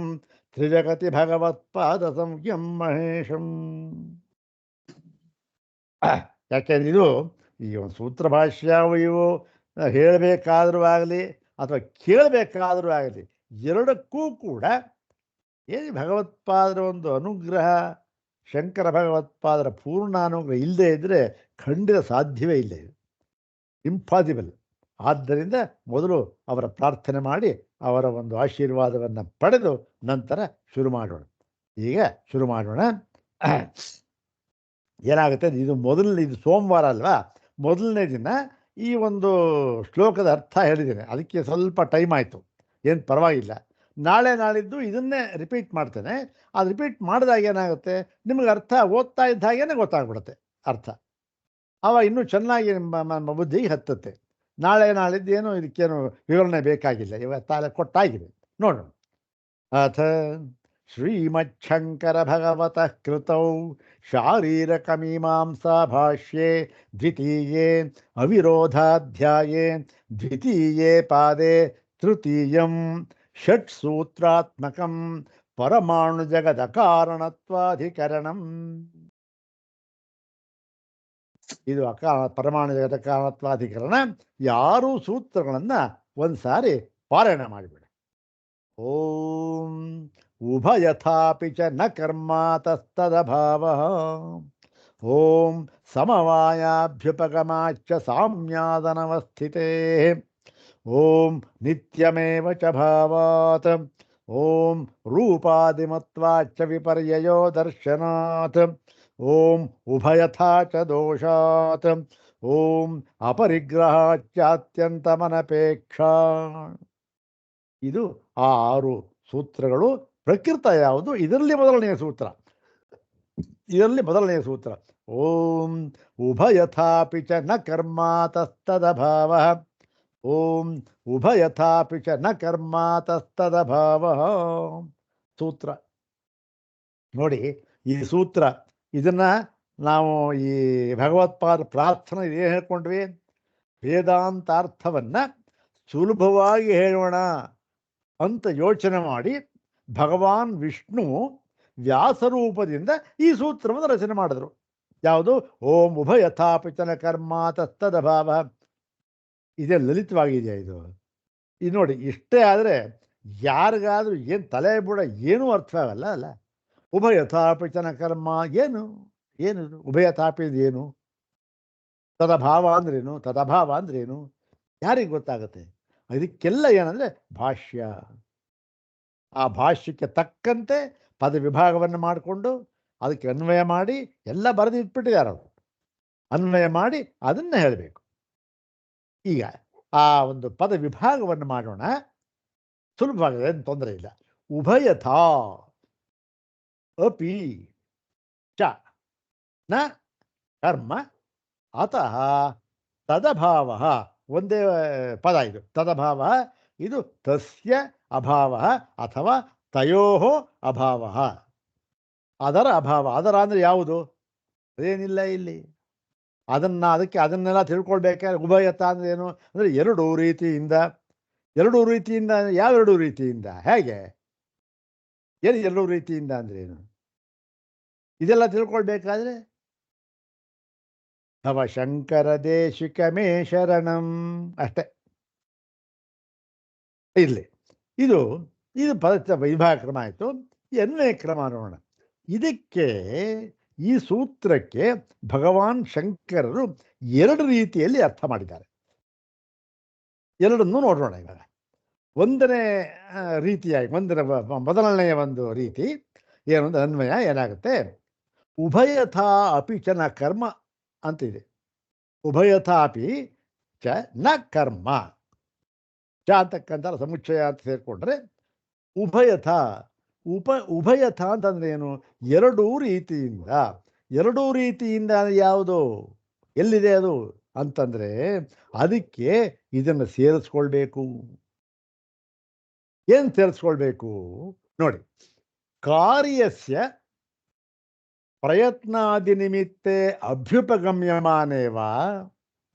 ತ್ರಿಜಗತಿ ಭಗವತ್ಪಾದ ಸಂಯಂ ಮಹೇಶಂ. ಯಾಕೆಂದ್ರೆ ಇದು ಈ ಒಂದು ಸೂತ್ರ ಭಾಷ್ಯ ಇವು ಹೇಳಬೇಕಾದ್ರೂ ಆಗಲಿ ಅಥವಾ ಕೇಳಬೇಕಾದ್ರೂ ಆಗಲಿ, ಎರಡಕ್ಕೂ ಕೂಡ ಏನು ಭಗವತ್ಪಾದರ ಒಂದು ಅನುಗ್ರಹ, ಶಂಕರ ಭಗವತ್ಪಾದರ ಪೂರ್ಣ ಅನುಗ್ರಹ ಇಲ್ಲದೆ ಇದ್ದರೆ ಖಂಡಿತ ಸಾಧ್ಯವೇ ಇಲ್ಲ, ಇದು ಇಂಪಾಸಿಬಲ್. ಆದ್ದರಿಂದ ಮೊದಲು ಅವರ ಪ್ರಾರ್ಥನೆ ಮಾಡಿ ಅವರ ಒಂದು ಆಶೀರ್ವಾದವನ್ನು ಪಡೆದು ನಂತರ ಶುರು ಮಾಡೋಣ. ಈಗ ಶುರು ಮಾಡೋಣ. ಏನಾಗುತ್ತೆ, ಇದು ಇದು ಸೋಮವಾರ ಅಲ್ವಾ, ಮೊದಲನೇ ದಿನ ಈ ಒಂದು ಶ್ಲೋಕದ ಅರ್ಥ ಹೇಳಿದ್ದೇನೆ, ಅದಕ್ಕೆ ಸ್ವಲ್ಪ ಟೈಮ್ ಆಯಿತು, ಏನು ಪರವಾಗಿಲ್ಲ. ನಾಳೆ ನಾಳಿದ್ದು ಇದನ್ನೇ ರಿಪೀಟ್ ಮಾಡ್ತೇನೆ. ಅದು ರಿಪೀಟ್ ಮಾಡಿದಾಗ ಏನಾಗುತ್ತೆ, ನಿಮಗೆ ಅರ್ಥ ಓದ್ತಾ ಇದ್ದ ಹಾಗೇ ಗೊತ್ತಾಗ್ಬಿಡುತ್ತೆ ಅರ್ಥ. ಅವ ಇನ್ನೂ ಚೆನ್ನಾಗಿ ನಮ್ಮ ಬುದ್ಧಿಗೆ ಹತ್ತುತ್ತೆ. ನಾಳೆ ನಾಳಿದ್ದೇನು ಇದಕ್ಕೇನು ವಿವರಣೆ ಬೇಕಾಗಿಲ್ಲ, ಇವತ್ತಾಲೆ ಕೊಟ್ಟಾಗಿದೆ ನೋಡೋಣ. ಅಥ ಶ್ರೀಮಚ್ಛಂಕರ ಭಗವತಃ ಕೃತೌ ಶಾರೀರಕಮೀಮಾಂಸಾ ಭಾಷ್ಯೆ ದ್ವಿತೀಯೇ ಅವಿರೋಧಾಧ್ಯಾಯೇ ದ್ವಿತೀಯೇ ಪಾದೆ ತೃತೀಯಂ ಷಟ್ಸೂತ್ರಾತ್ಮಕಂ ಪರಮಾಣು ಜಗದ ಕಾರಣತ್ವಾಧಿಕರಣಂ. ಇದು ಪರಮಾಣು ಜಗದ ಕಾರಣತ್ವಾಧಿಕರಣ. ಯಾರೂ ಸೂತ್ರಗಳನ್ನು ಒಂದ್ಸಾರಿ ಪಾರಾಯಣ ಮಾಡಿಬಿಡಿ. ಓಂ ಉಭಯಥಾಪಿ ಚ ನ ಕರ್ಮಾತಸ್ತದಭಾವಃ ಓಂ ಸಮವಾಯಾಭ್ಯುಪಗಮಾಚ್ಚ ಸಾಮ್ಯಾದನವಸ್ಥಿತೇ ಓಂ ನಿತ್ಯಮೇವ ಚ ಭಾವಾತ್ ಓಂ ರೂಪಾದಿಮತ್ವಾಚ್ಚ ವಿಪರ್ಯಯೋ ದರ್ಶನಾತ್ ಓಂ ಉಭಯಥಾ ಚ ದೋಷಾತ್ ಓಂ ಅಪರಿಗ್ರಹಾಚ್ಯಾತ್ಯಂತಮನಪೇಕ್ಷಾ. ಇದು ಆ 6 ಸೂತ್ರಗಳು. ಪ್ರಕೃತ ಯಾವುದು? ಇದರಲ್ಲಿ ಮೊದಲನೆಯ ಸೂತ್ರ. ಓಂ ಉಭಯಥಾಪಿ ಚ ನ ಕರ್ಮಾತಸ್ತದಭಾವಃ ಓಂ ಉಭಯಥಾಪಿ ಚ ನ ಕರ್ಮಾತಸ್ತದಭಾವಃ ಸೂತ್ರ ನೋಡಿ. ಈ ಸೂತ್ರ ಇದನ್ನ ನಾವು ಈ ಭಗವತ್ಪಾದ ಪ್ರಾರ್ಥನೆ ಏನು ಹೇಳ್ಕೊಂಡ್ವಿ, ವೇದಾಂತಾರ್ಥವನ್ನ ಸುಲಭವಾಗಿ ಹೇಳೋಣ ಅಂತ ಯೋಚನೆ ಮಾಡಿ ಭಗವಾನ್ ವಿಷ್ಣು ವ್ಯಾಸರೂಪದಿಂದ ಈ ಸೂತ್ರವನ್ನು ರಚನೆ ಮಾಡಿದ್ರು. ಯಾವುದು? ಓಂ ಉಭಯಥಾಪಿತನ ಕರ್ಮ ತತ್ತದಭಾವ. ಇದೇ ಲಲಿತವಾಗಿದೆಯಾ ಇದು? ಇದು ನೋಡಿ, ಇಷ್ಟೇ ಆದರೆ ಯಾರಿಗಾದ್ರೂ ಏನು ತಲೆ ಬುಡ ಏನೂ ಅರ್ಥವಾಗಲ್ಲ ಅಲ್ಲ. ಉಭಯಥಾಪಿತನ ಕರ್ಮ ಏನು? ಏನಿದು ಉಭಯಥಾಪಿ ಏನು? ತದಭಾವ ಅಂದ್ರೇನು? ತದಭಾವ ಅಂದ್ರೇನು? ಯಾರಿಗೆ ಗೊತ್ತಾಗುತ್ತೆ? ಇದಕ್ಕೆಲ್ಲ ಏನಂದರೆ ಭಾಷ್ಯ. ಆ ಭಾಷ್ಯಕ್ಕೆ ತಕ್ಕಂತೆ ಪದ ವಿಭಾಗವನ್ನು ಮಾಡಿಕೊಂಡು ಅದಕ್ಕೆ ಅನ್ವಯ ಮಾಡಿ ಎಲ್ಲ ಬರೆದು ಇಟ್ಬಿಟ್ಟಿದ್ದಾರೆ ಅವರು. ಅನ್ವಯ ಮಾಡಿ ಅದನ್ನು ಹೇಳಬೇಕು. ಈಗ ಆ ಒಂದು ಪದ ವಿಭಾಗವನ್ನು ಮಾಡೋಣ. ಸುಲಭವಾಗಿದೆ, ಏನು ತೊಂದರೆ ಇಲ್ಲ. ಉಭಯಥಾ ಅಪಿ ಚ ನ ಕರ್ಮ ಅತಃ ತದಭಾವ. ಒಂದೇ ಪದ ಇದು. ತದಭಾವ ಇದು ತಸ್ಯ ಅಭಾವ ಅಥವಾ ತಯೋ ಅಭಾವ. ಅದರ ಅಭಾವ. ಅದರ ಅಂದರೆ ಯಾವುದು? ಅದೇನಿಲ್ಲ ಇಲ್ಲಿ. ಅದನ್ನೆಲ್ಲ ತಿಳ್ಕೊಳ್ಬೇಕಾದ್ರೆ ಉಭಯತ ಅಂದರೆ ಏನು ಅಂದರೆ ಎರಡೂ ರೀತಿಯಿಂದ. ಎರಡೂ ರೀತಿಯಿಂದ ಯಾವೆರಡೂ ರೀತಿಯಿಂದ? ಹೇಗೆ? ಏನು ಎರಡೂ ರೀತಿಯಿಂದ ಅಂದರೆ ಏನು? ಇದೆಲ್ಲ ತಿಳ್ಕೊಳ್ಬೇಕಾದ್ರೆ ತವ ಶಂಕರ ದೇಶಿಕ ಮೇ ಶರಣಂ ಅಷ್ಟೇ. ಇರಲಿ. ಇದು ಇದು ಪದ ವಿಭಾಗ ಕ್ರಮ ಆಯಿತು. ಈ ಅನ್ವಯ ಕ್ರಮ ನೋಡೋಣ. ಇದಕ್ಕೆ, ಈ ಸೂತ್ರಕ್ಕೆ ಭಗವಾನ್ ಶಂಕರರು ಎರಡು ರೀತಿಯಲ್ಲಿ ಅರ್ಥ ಮಾಡಿದ್ದಾರೆ. ಎರಡನ್ನೂ ನೋಡೋಣ ಇವಾಗ. ಒಂದನೇ ರೀತಿಯಾಗಿ ಮೊದಲನೆಯ ಒಂದು ರೀತಿ ಏನು ಅಂದರೆ ಅನ್ವಯ ಏನಾಗುತ್ತೆ? ಉಭಯಥಾ ಅಪಿ ಚ ನ ಕರ್ಮ ಅಂತಿದೆ. ಉಭಯಥಾ ಅಪಿ ಚ ನ ಕರ್ಮ. ಚ ಅಂತಕ್ಕಂಥ ಸಮುಚ್ಚಯ ಅಂತ ಸೇರಿಕೊಂಡ್ರೆ ಉಭಯಥ. ಉಭಯಥ ಅಂತಂದ್ರೆ ಏನು? ಎರಡೂ ರೀತಿಯಿಂದ. ಎರಡೂ ರೀತಿಯಿಂದ ಯಾವುದು? ಎಲ್ಲಿದೆ ಅದು ಅಂತಂದ್ರೆ ಅದಕ್ಕೆ ಇದನ್ನು ಸೇರಿಸ್ಕೊಳ್ಬೇಕು. ಏನು ಸೇರಿಸ್ಕೊಳ್ಬೇಕು ನೋಡಿ. ಕಾರ್ಯಸ್ಯ ಪ್ರಯತ್ನಾದಿ ನಿಮಿತ್ತೆ ಅಭ್ಯುಪಗಮ್ಯಮಾನೇವಾ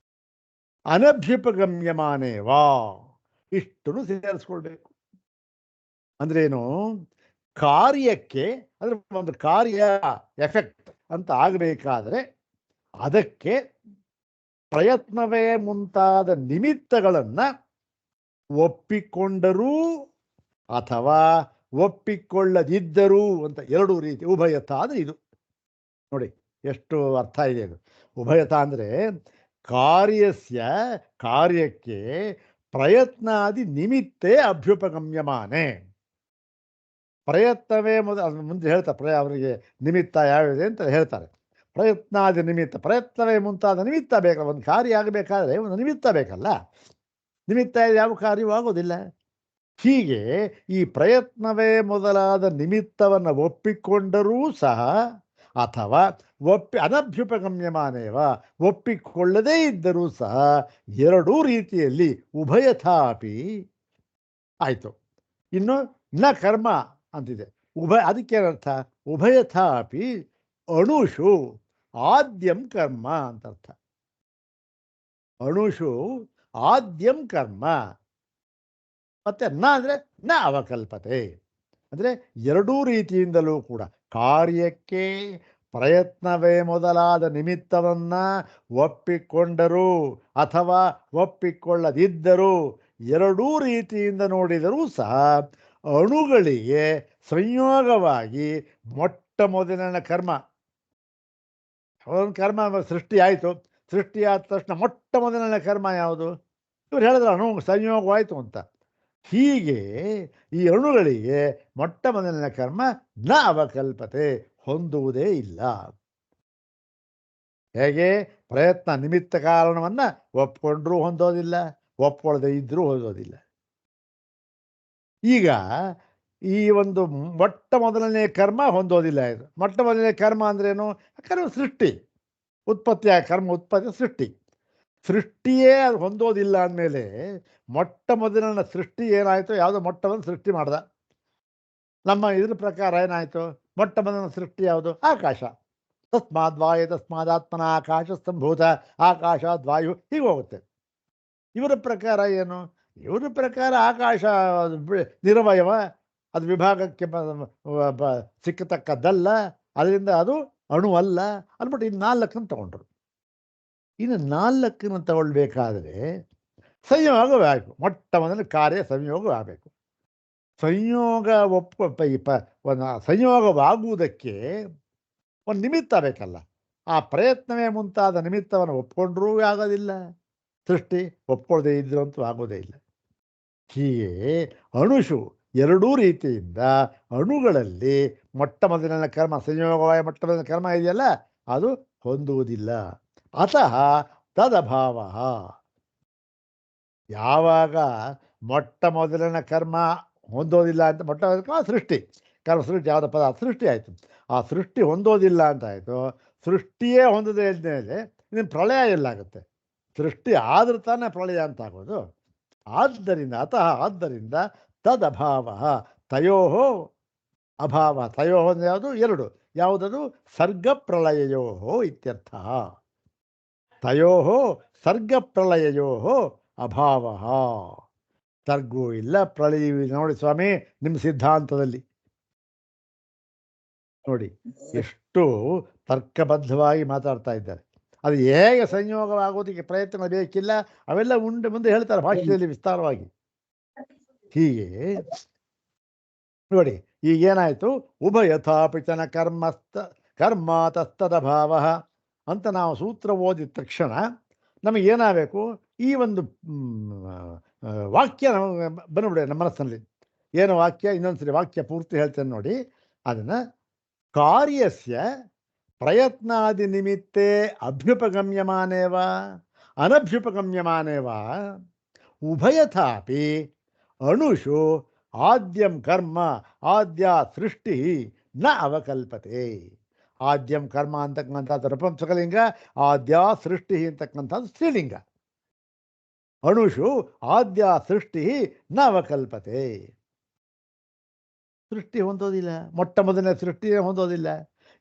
ಅನಭ್ಯುಪಗಮ್ಯಮಾನೇವಾ, ಇಷ್ಟನ್ನು ಸೇರಿಸ್ಕೊಳ್ಬೇಕು. ಅಂದ್ರೇನು? ಕಾರ್ಯಕ್ಕೆ ಅಂದ್ರೆ ಒಂದು ಕಾರ್ಯ ಎಫೆಕ್ಟ್ ಅಂತ ಆಗಬೇಕಾದ್ರೆ ಅದಕ್ಕೆ ಪ್ರಯತ್ನವೇ ಮುಂತಾದ ನಿಮಿತ್ತಗಳನ್ನು ಒಪ್ಪಿಕೊಂಡರೂ ಅಥವಾ ಒಪ್ಪಿಕೊಳ್ಳದಿದ್ದರೂ ಅಂತ ಎರಡೂ ರೀತಿ. ಉಭಯತ ಅಂದರೆ ಇದು ನೋಡಿ ಎಷ್ಟು ಅರ್ಥ ಇದೆ ಅದು. ಉಭಯತ ಅಂದರೆ ಕಾರ್ಯಕ್ಕೆ ಪ್ರಯತ್ನಾದಿ ನಿಮಿತ್ತೇ ಅಭ್ಯುಪಗಮ್ಯಮಾನೆ. ಪ್ರಯತ್ನವೇ ಮುಂದೆ ಹೇಳ್ತಾರೆ. ಅವರಿಗೆ ನಿಮಿತ್ತ ಯಾವಿದೆ ಅಂತ ಹೇಳ್ತಾರೆ. ಪ್ರಯತ್ನಾದಿ ನಿಮಿತ್ತ, ಪ್ರಯತ್ನವೇ ಮುಂತಾದ ನಿಮಿತ್ತ ಬೇಕಲ್ಲ. ಒಂದು ಕಾರ್ಯ ಆಗಬೇಕಾದ್ರೆ ಒಂದು ನಿಮಿತ್ತ ಬೇಕಲ್ಲ. ನಿಮಿತ್ತ ಯಾವ ಕಾರ್ಯವೂ ಆಗೋದಿಲ್ಲ. ಹೀಗೆ ಈ ಪ್ರಯತ್ನವೇ ಮೊದಲಾದ ನಿಮಿತ್ತವನ್ನು ಒಪ್ಪಿಕೊಂಡರೂ ಸಹ ಅಥವಾ ಅನಭ್ಯುಪಗಮ್ಯಮಾನೇವ ಒಪ್ಪಿಕೊಳ್ಳದೇ ಇದ್ದರೂ ಸಹ ಎರಡೂ ರೀತಿಯಲ್ಲಿ ಉಭಯಥಾಪಿ ಆಯಿತು. ಇನ್ನು ನ ಕರ್ಮ ಅಂತಿದೆ. ಅದಕ್ಕೇನರ್ಥ? ಉಭಯಥಾಪಿ ಅಣುಷು ಆದ್ಯಂ ಕರ್ಮ ಅಂತರ್ಥ. ಅಣುಷು ಆದ್ಯಂ ಕರ್ಮ. ಮತ್ತೆ ನ ಅಂದರೆ ನ ಅವಕಲ್ಪತೆ. ಅಂದರೆ ಎರಡೂ ರೀತಿಯಿಂದಲೂ ಕೂಡ ಕಾರ್ಯಕ್ಕೆ ಪ್ರಯತ್ನವೇ ಮೊದಲಾದ ನಿಮಿತ್ತವನ್ನು ಒಪ್ಪಿಕೊಂಡರೂ ಅಥವಾ ಒಪ್ಪಿಕೊಳ್ಳದಿದ್ದರೂ ಎರಡೂ ರೀತಿಯಿಂದ ನೋಡಿದರೂ ಸಹ ಅಣುಗಳಿಗೆ ಸಂಯೋಗವಾಗಿ ಮೊಟ್ಟ ಮೊದಲಿನ ಕರ್ಮ, ಒಂದು ಕರ್ಮ ಸೃಷ್ಟಿ ಆಯಿತು. ಸೃಷ್ಟಿಯಾದ ತಕ್ಷಣ ಮೊಟ್ಟ ಮೊದಲನೇ ಕರ್ಮ ಯಾವುದು? ಇವ್ರು ಹೇಳಿದ್ರು ಅಣು ಸಂಯೋಗವಾಯಿತು ಅಂತ. ಹೀಗೆ ಈ ಅಣುಗಳಿಗೆ ಮೊಟ್ಟ ಮೊದಲನೇ ಕರ್ಮ ನ ಅವಕಲ್ಪತೆ, ಹೊಂದುವುದೇ ಇಲ್ಲ. ಹೇಗೆ? ಪ್ರಯತ್ನ ನಿಮಿತ್ತ ಕಾರಣವನ್ನು ಒಪ್ಕೊಂಡ್ರೂ ಹೊಂದೋದಿಲ್ಲ, ಒಪ್ಕೊಳ್ಳದೆ ಇದ್ರೂ ಹೊಂದೋದಿಲ್ಲ. ಈಗ ಈ ಒಂದು ಮೊಟ್ಟ ಮೊದಲನೇ ಕರ್ಮ ಹೊಂದೋದಿಲ್ಲ. ಇದು ಮೊಟ್ಟ ಮೊದಲನೇ ಕರ್ಮ ಅಂದ್ರೇನು? ಕರ್ಮ ಸೃಷ್ಟಿ, ಉತ್ಪತ್ತಿ. ಕರ್ಮ ಉತ್ಪತ್ತಿ ಸೃಷ್ಟಿ. ಸೃಷ್ಟಿಯೇ ಅದು ಹೊಂದೋದಿಲ್ಲ ಅಂದಮೇಲೆ ಮೊಟ್ಟ ಮೊದಲಿನ ಸೃಷ್ಟಿ ಏನಾಯಿತು? ಯಾವುದೋ ಮೊಟ್ಟ ಮೊದಲು ಸೃಷ್ಟಿ ಮಾಡ್ದ. ನಮ್ಮ ಇದ್ರ ಪ್ರಕಾರ ಏನಾಯಿತು? ಮೊಟ್ಟ ಮೊದಲಿನ ಸೃಷ್ಟಿ ಯಾವುದು? ಆಕಾಶ. ತಸ್ಮಾದ್ವಾಯು ತಸ್ಮಾದಾತ್ಮನ ಆಕಾಶ ಸಂಭೂತ, ಆಕಾಶಾದ್ವಾಯು, ಹೀಗೆ ಹೋಗುತ್ತೆ. ಇವರ ಪ್ರಕಾರ ಏನು? ಇವರ ಪ್ರಕಾರ ಆಕಾಶ ನಿರವಯವ, ಅದು ವಿಭಾಗಕ್ಕೆ ಸಿಕ್ಕತಕ್ಕದ್ದಲ್ಲ, ಅದರಿಂದ ಅದು ಅಣು ಅಲ್ಲ ಅಂದ್ಬಿಟ್ಟು ಇನ್ನು 4 ತಗೊಂಡ್ರು. ಇನ್ನು 4 ತಗೊಳ್ಬೇಕಾದ್ರೆ ಸಂಯೋಗವಾಗಬೇಕು. ಮೊಟ್ಟ ಮೊದಲು ಕಾರ್ಯ ಸಂಯೋಗವಾಗಬೇಕು. ಸಂಯೋಗ ಒಂದು ಸಂಯೋಗವಾಗುವುದಕ್ಕೆ ಒಂದು ನಿಮಿತ್ತ ಬೇಕಲ್ಲ. ಆ ಪ್ರಯತ್ನವೇ ಮುಂತಾದ ನಿಮಿತ್ತವನ್ನು ಒಪ್ಕೊಂಡ್ರೂ ಆಗೋದಿಲ್ಲ ಸೃಷ್ಟಿ, ಒಪ್ಕೊಳ್ಳದೆ ಇದ್ರಂತೂ ಆಗೋದೇ ಇಲ್ಲ. ಹೀಗೆ ಅಣುಷು ಎರಡೂ ರೀತಿಯಿಂದ ಅಣುಗಳಲ್ಲಿ ಮೊಟ್ಟ ಮೊದಲಿನ ಕರ್ಮ ಸಂಯೋಗವಾಯ ಮೊಟ್ಟ ಮೊದಲಿನ ಕರ್ಮ ಇದೆಯಲ್ಲ ಅದು ಹೊಂದುವುದಿಲ್ಲ. ಅತಃ ತದಭಾವ. ಯಾವಾಗ ಮೊಟ್ಟ ಮೊದಲಿನ ಕರ್ಮ ಹೊಂದೋದಿಲ್ಲ ಅಂತ, ಮೊಟ್ಟ ಮೊದಲ ಕರ್ಮ ಸೃಷ್ಟಿ, ಕರ್ಮ ಸೃಷ್ಟಿ ಯಾವುದ ಪದ ಸೃಷ್ಟಿ ಆಯಿತು, ಆ ಸೃಷ್ಟಿ ಹೊಂದೋದಿಲ್ಲ ಅಂತ ಆಯಿತು. ಸೃಷ್ಟಿಯೇ ಹೊಂದದೇ ಇದ್ಮೇಲೆ ಇದನ್ನು ಪ್ರಳಯ ಎಲ್ಲಾಗುತ್ತೆ. ಸೃಷ್ಟಿ ಆದ್ರೆ ತಾನೇ ಪ್ರಳಯ ಅಂತ ಆಗೋದು. ಆದ್ದರಿಂದ ತದಭಾವ ತಯೋ ಅಭಾವ. ತಯೋ ಯಾವುದು? ಎರಡು. ಯಾವುದದು? ಸರ್ಗ ಪ್ರಳಯಯೋ ಇತ್ಯರ್ಥ. ತಯೋ ಸರ್ಗ ಪ್ರಳಯಯೋ ಅಭಾವ. ಸರ್ಗೂ ಇಲ್ಲ ಪ್ರಳಯವೂ ಇಲ್ಲ. ನೋಡಿ ಸ್ವಾಮಿ, ನಿಮ್ಮ ಸಿದ್ಧಾಂತದಲ್ಲಿ ನೋಡಿ ಎಷ್ಟು ತರ್ಕಬದ್ಧವಾಗಿ ಮಾತಾಡ್ತಾ ಇದ್ದಾರೆ. ಅದು ಹೇಗೆ ಸಂಯೋಗವಾಗೋದಕ್ಕೆ ಪ್ರಯತ್ನ ಬೇಕಿಲ್ಲ ಅವೆಲ್ಲ ಮುಂದೆ ಹೇಳ್ತಾರೆ ಭಾಷೆಯಲ್ಲಿ ವಿಸ್ತಾರವಾಗಿ. ಹೀಗೆ ನೋಡಿ, ಈಗೇನಾಯಿತು? ಉಭಯಥಾಪಿಚನ ಕರ್ಮ ತಸ್ತದಭಾವ ಅಂತ ನಾವು ಸೂತ್ರ ಓದಿದ ತಕ್ಷಣ ನಮಗೇನಾಗಬೇಕು? ಈ ಒಂದು ವಾಕ್ಯ ನಮಗೆ ಬಂದ್ಬಿಡೆ ನಮ್ಮ ಮನಸ್ಸಿನಲ್ಲಿ. ಏನು ವಾಕ್ಯ? ಇನ್ನೊಂದ್ಸರಿ ವಾಕ್ಯ ಪೂರ್ತಿ ಹೇಳ್ತೇನೆ ನೋಡಿ. ಅದನ್ನು ಕಾರ್ಯಸ್ಯ ಪ್ರಯತ್ನಾದಿ ನಿಮಿತ್ತೇ ಅಭ್ಯುಪಗಮ್ಯಮಾನೇವ ಅನಭ್ಯುಪಗಮ್ಯಮಾನೇವ ಉಭಯಥಾಪಿ ಅಣುಷು ಆದ್ಯಂ ಕರ್ಮ ಆದ್ಯ ಸೃಷ್ಟಿ ನ ಅವಕಲ್ಪತೆ. ಆದ್ಯಂ ಕರ್ಮ ಅಂತಕ್ಕಂಥದ್ದು ನಪುಂಸಕಲಿಂಗ, ಆದ್ಯ ಸೃಷ್ಟಿ ಅಂತಕ್ಕಂಥದ್ದು ಸ್ತ್ರೀಲಿಂಗ. ಅಣುಷು ಆದ್ಯ ಸೃಷ್ಟಿ ನ ಅವಕಲ್ಪತೆ. ಸೃಷ್ಟಿ ಹೊಂದೋದಿಲ್ಲ, ಮೊಟ್ಟ ಮೊದಲನೇ ಸೃಷ್ಟಿಯೇ ಹೊಂದೋದಿಲ್ಲ.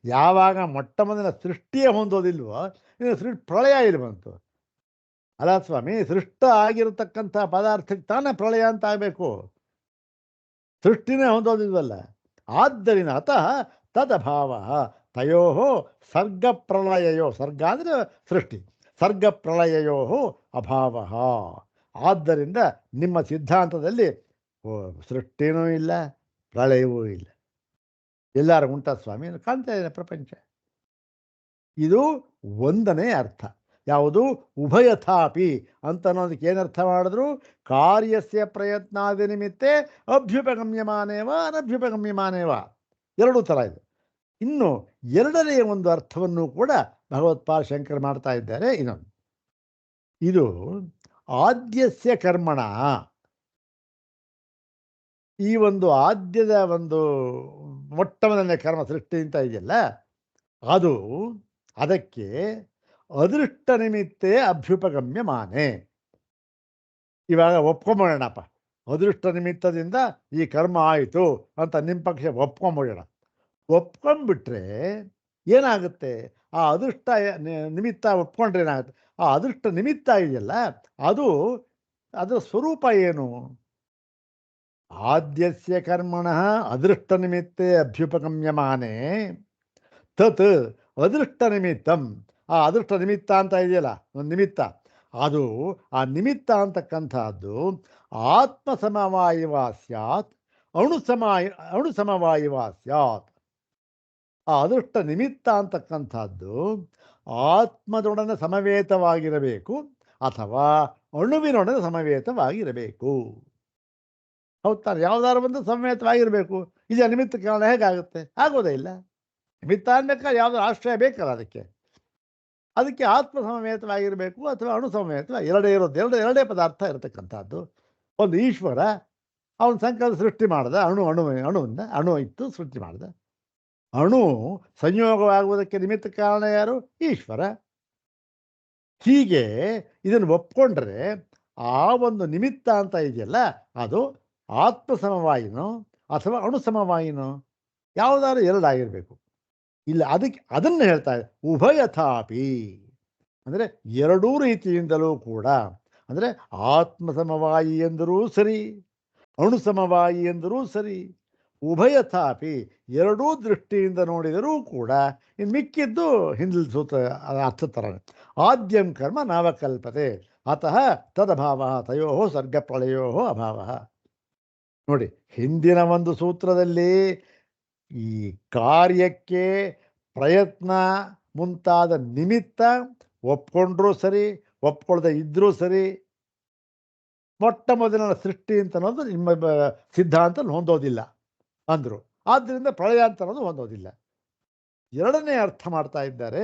ಯಾವಾಗ ಮೊಟ್ಟ ಮೊದಲ ಸೃಷ್ಟಿಯೇ ಹೊಂದೋದಿಲ್ವೋ ಇನ್ನು ಪ್ರಳಯ ಇಲ್ಲಿ ಬಂತು ಅಲ್ಲ ಸ್ವಾಮಿ. ಸೃಷ್ಟ ಆಗಿರತಕ್ಕಂಥ ಪದಾರ್ಥಕ್ಕೆ ತಾನೇ ಪ್ರಳಯ ಅಂತ ಆಗಬೇಕು, ಸೃಷ್ಟಿನೇ ಹೊಂದೋದಿಲ್ವಲ್ಲ. ಆದ್ದರಿಂದ ಅತಃ ತದಭಾವ ತಯೋ ಸರ್ಗ ಪ್ರಳಯಯೋ, ಸರ್ಗ ಅಂದರೆ ಸೃಷ್ಟಿ, ಸರ್ಗ ಪ್ರಳಯಯೋ ಅಭಾವ. ಆದ್ದರಿಂದ ನಿಮ್ಮ ಸಿದ್ಧಾಂತದಲ್ಲಿ ಸೃಷ್ಟಿನೂ ಇಲ್ಲ ಪ್ರಳಯವೂ ಇಲ್ಲ. ಎಲ್ಲರೂ ಉಂಟಾ ಸ್ವಾಮಿ? ಕಾಣ್ತಾ ಇದೆ ಪ್ರಪಂಚ. ಇದು ಒಂದನೇ ಅರ್ಥ. ಯಾವುದು? ಉಭಯಥಾಪಿ ಅಂತ ಅನ್ನೋದಕ್ಕೆ ಏನರ್ಥ ಮಾಡಿದ್ರು? ಕಾರ್ಯಸ್ಯ ಪ್ರಯತ್ನಾದಿ ನಿಮಿತ್ತೇ ಅಭ್ಯುಪಗಮ್ಯಮಾನೇವ ಅನಭ್ಯುಪಗಮ್ಯಮಾನೇವ. ಎರಡೂ ಥರ ಇದೆ. ಇನ್ನು ಎರಡನೆಯ ಒಂದು ಅರ್ಥವನ್ನು ಕೂಡ ಭಗವತ್ಪಾದ ಶಂಕರ್ ಮಾಡ್ತಾ ಇದ್ದಾರೆ. ಇನ್ನೊಂದು, ಇದು ಆದ್ಯಸ್ಯ ಕರ್ಮಣ, ಈ ಒಂದು ಆದ್ಯದ ಒಂದು ಮೊಟ್ಟ ಮೊದಲನೇ ಕರ್ಮ ಸೃಷ್ಟಿ ಅಂತ ಇದೆಯಲ್ಲ, ಅದು ಅದಕ್ಕೆ ಅದೃಷ್ಟ ನಿಮಿತ್ತೇ ಅಭ್ಯುಪಗಮ್ಯಮಾನೆ. ಇವಾಗ ಒಪ್ಕೊಂಬೋಣಪ್ಪ, ಅದೃಷ್ಟ ನಿಮಿತ್ತದಿಂದ ಈ ಕರ್ಮ ಆಯಿತು ಅಂತ ನಿಮ್ಮ ಪಕ್ಷ ಒಪ್ಕೊಂಬೋಣ. ಒಪ್ಕೊಂಡ್ಬಿಟ್ರೆ ಏನಾಗುತ್ತೆ? ಆ ಅದೃಷ್ಟ ನಿಮಿತ್ತ ಒಪ್ಕೊಂಡ್ರೆ ಏನಾಗುತ್ತೆ? ಆ ಅದೃಷ್ಟ ನಿಮಿತ್ತ ಇದೆಯಲ್ಲ ಅದು, ಅದರ ಸ್ವರೂಪ ಏನು? ಆದ್ಯಸ್ಯ ಕರ್ಮಣಃ ಅದೃಷ್ಟ ನಿಮಿತ್ತೇ ಅಭ್ಯುಪಗಮ್ಯಮಾನೆ ತತ್ ಅದೃಷ್ಟ ನಿಮಿತ್ತಂ. ಆ ಅದೃಷ್ಟ ನಿಮಿತ್ತ ಅಂತ ಇದೆಯಲ್ಲ ಒಂದು ನಿಮಿತ್ತ, ಅದು ಆ ನಿಮಿತ್ತ ಅಂತಕ್ಕಂಥದ್ದು ಆತ್ಮ ಸಮವಾಯುವ ಸ್ಯಾತ್ ಅಣು ಸಮವಾಯುವ ಸ್ಯಾತ್. ಆ ಅದೃಷ್ಟ ನಿಮಿತ್ತ ಅಂತಕ್ಕಂಥದ್ದು ಆತ್ಮದೊಡನೆ ಸಮವೇತವಾಗಿರಬೇಕು ಅಥವಾ ಅಣುವಿನೊಡನೆ ಸಮವೇತವಾಗಿರಬೇಕು. ಹೌದಾರೆ? ಯಾವುದಾದ್ರು ಒಂದು ಸಮವೇತವಾಗಿರಬೇಕು. ಇದು ನಿಮಿತ್ತ ಕಾರಣ ಹೇಗಾಗುತ್ತೆ? ಆಗೋದೇ ಇಲ್ಲ. ನಿಮಿತ್ತ ಅನ್ಬೇಕಾದ್ರೆ ಯಾವುದೋ ಆಶ್ರಯ ಬೇಕಲ್ಲ ಅದಕ್ಕೆ ಆತ್ಮ ಸಮವೇತವಾಗಿರಬೇಕು ಅಥವಾ ಅಣು ಸಮವೇತ. ಎರಡೇ ಇರೋದು, ಎರಡೇ ಪದಾರ್ಥ ಇರತಕ್ಕಂಥದ್ದು. ಒಂದು ಈಶ್ವರ, ಅವನ ಸಂಕಲ್ಪ ಸೃಷ್ಟಿ ಮಾಡಿದ, ಅಣುವಿಂದ ಅಣು ಇತ್ತು ಸೃಷ್ಟಿ ಮಾಡಿದ. ಅಣು ಸಂಯೋಗವಾಗುವುದಕ್ಕೆ ನಿಮಿತ್ತ ಕಾರಣ ಯಾರು? ಈಶ್ವರ. ಹೀಗೆ ಇದನ್ನು ಒಪ್ಕೊಂಡ್ರೆ ಆ ಒಂದು ನಿಮಿತ್ತ ಅಂತ ಇದೆಯಲ್ಲ ಅದು ಆತ್ಮ ಸಮವಾಯಿನೋ ಅಥವಾ ಅಣು ಸಮವಾಯಿನೋ, ಯಾವುದಾದ್ರು ಎರಡಾಗಿರಬೇಕು. ಇಲ್ಲ, ಅದನ್ನು ಹೇಳ್ತಾ ಇದೆ ಉಭಯಥಾಪಿ ಅಂದರೆ ಎರಡೂ ರೀತಿಯಿಂದಲೂ ಕೂಡ. ಅಂದರೆ ಆತ್ಮ ಸಮವಾಯಿ ಎಂದರೂ ಸರಿ, ಅಣು ಸಮವಾಯಿ ಎಂದರೂ ಸರಿ, ಉಭಯಥಾಪಿ ಎರಡೂ ದೃಷ್ಟಿಯಿಂದ ನೋಡಿದರೂ ಕೂಡ ಇನ್ನು ಮಿಕ್ಕಿದ್ದು ಹಿಂದಿಲ್ ಸೂತ್ರ ಅರ್ಥ ಥರ ಆದ್ಯಂ ಕರ್ಮ ನಾವಕಲ್ಪತೆ ಅತಃ ತದಭಾವ ತಯೋ ಸರ್ಗಪ್ರಳಯೋ ಅಭಾವ. ನೋಡಿ, ಹಿಂದಿನ ಒಂದು ಸೂತ್ರದಲ್ಲಿ ಈ ಕಾರ್ಯಕ್ಕೆ ಪ್ರಯತ್ನ ಮುಂತಾದ ನಿಮಿತ್ತ ಒಪ್ಕೊಂಡ್ರೂ ಸರಿ, ಒಪ್ಕೊಳ್ದೆ ಇದ್ರೂ ಸರಿ, ಮೊಟ್ಟ ಮೊದಲಿನ ಸೃಷ್ಟಿ ಅಂತ ಅನ್ನೋದು ನಿಮ್ಮ ಸಿದ್ಧಾಂತ ಹೊಂದೋದಿಲ್ಲ ಅಂದರು. ಆದ್ದರಿಂದ ಪ್ರಳಯ ಅಂತ ಅನ್ನೋದು ಹೊಂದೋದಿಲ್ಲ. ಎರಡನೇ ಅರ್ಥ ಮಾಡ್ತಾ ಇದ್ದಾರೆ,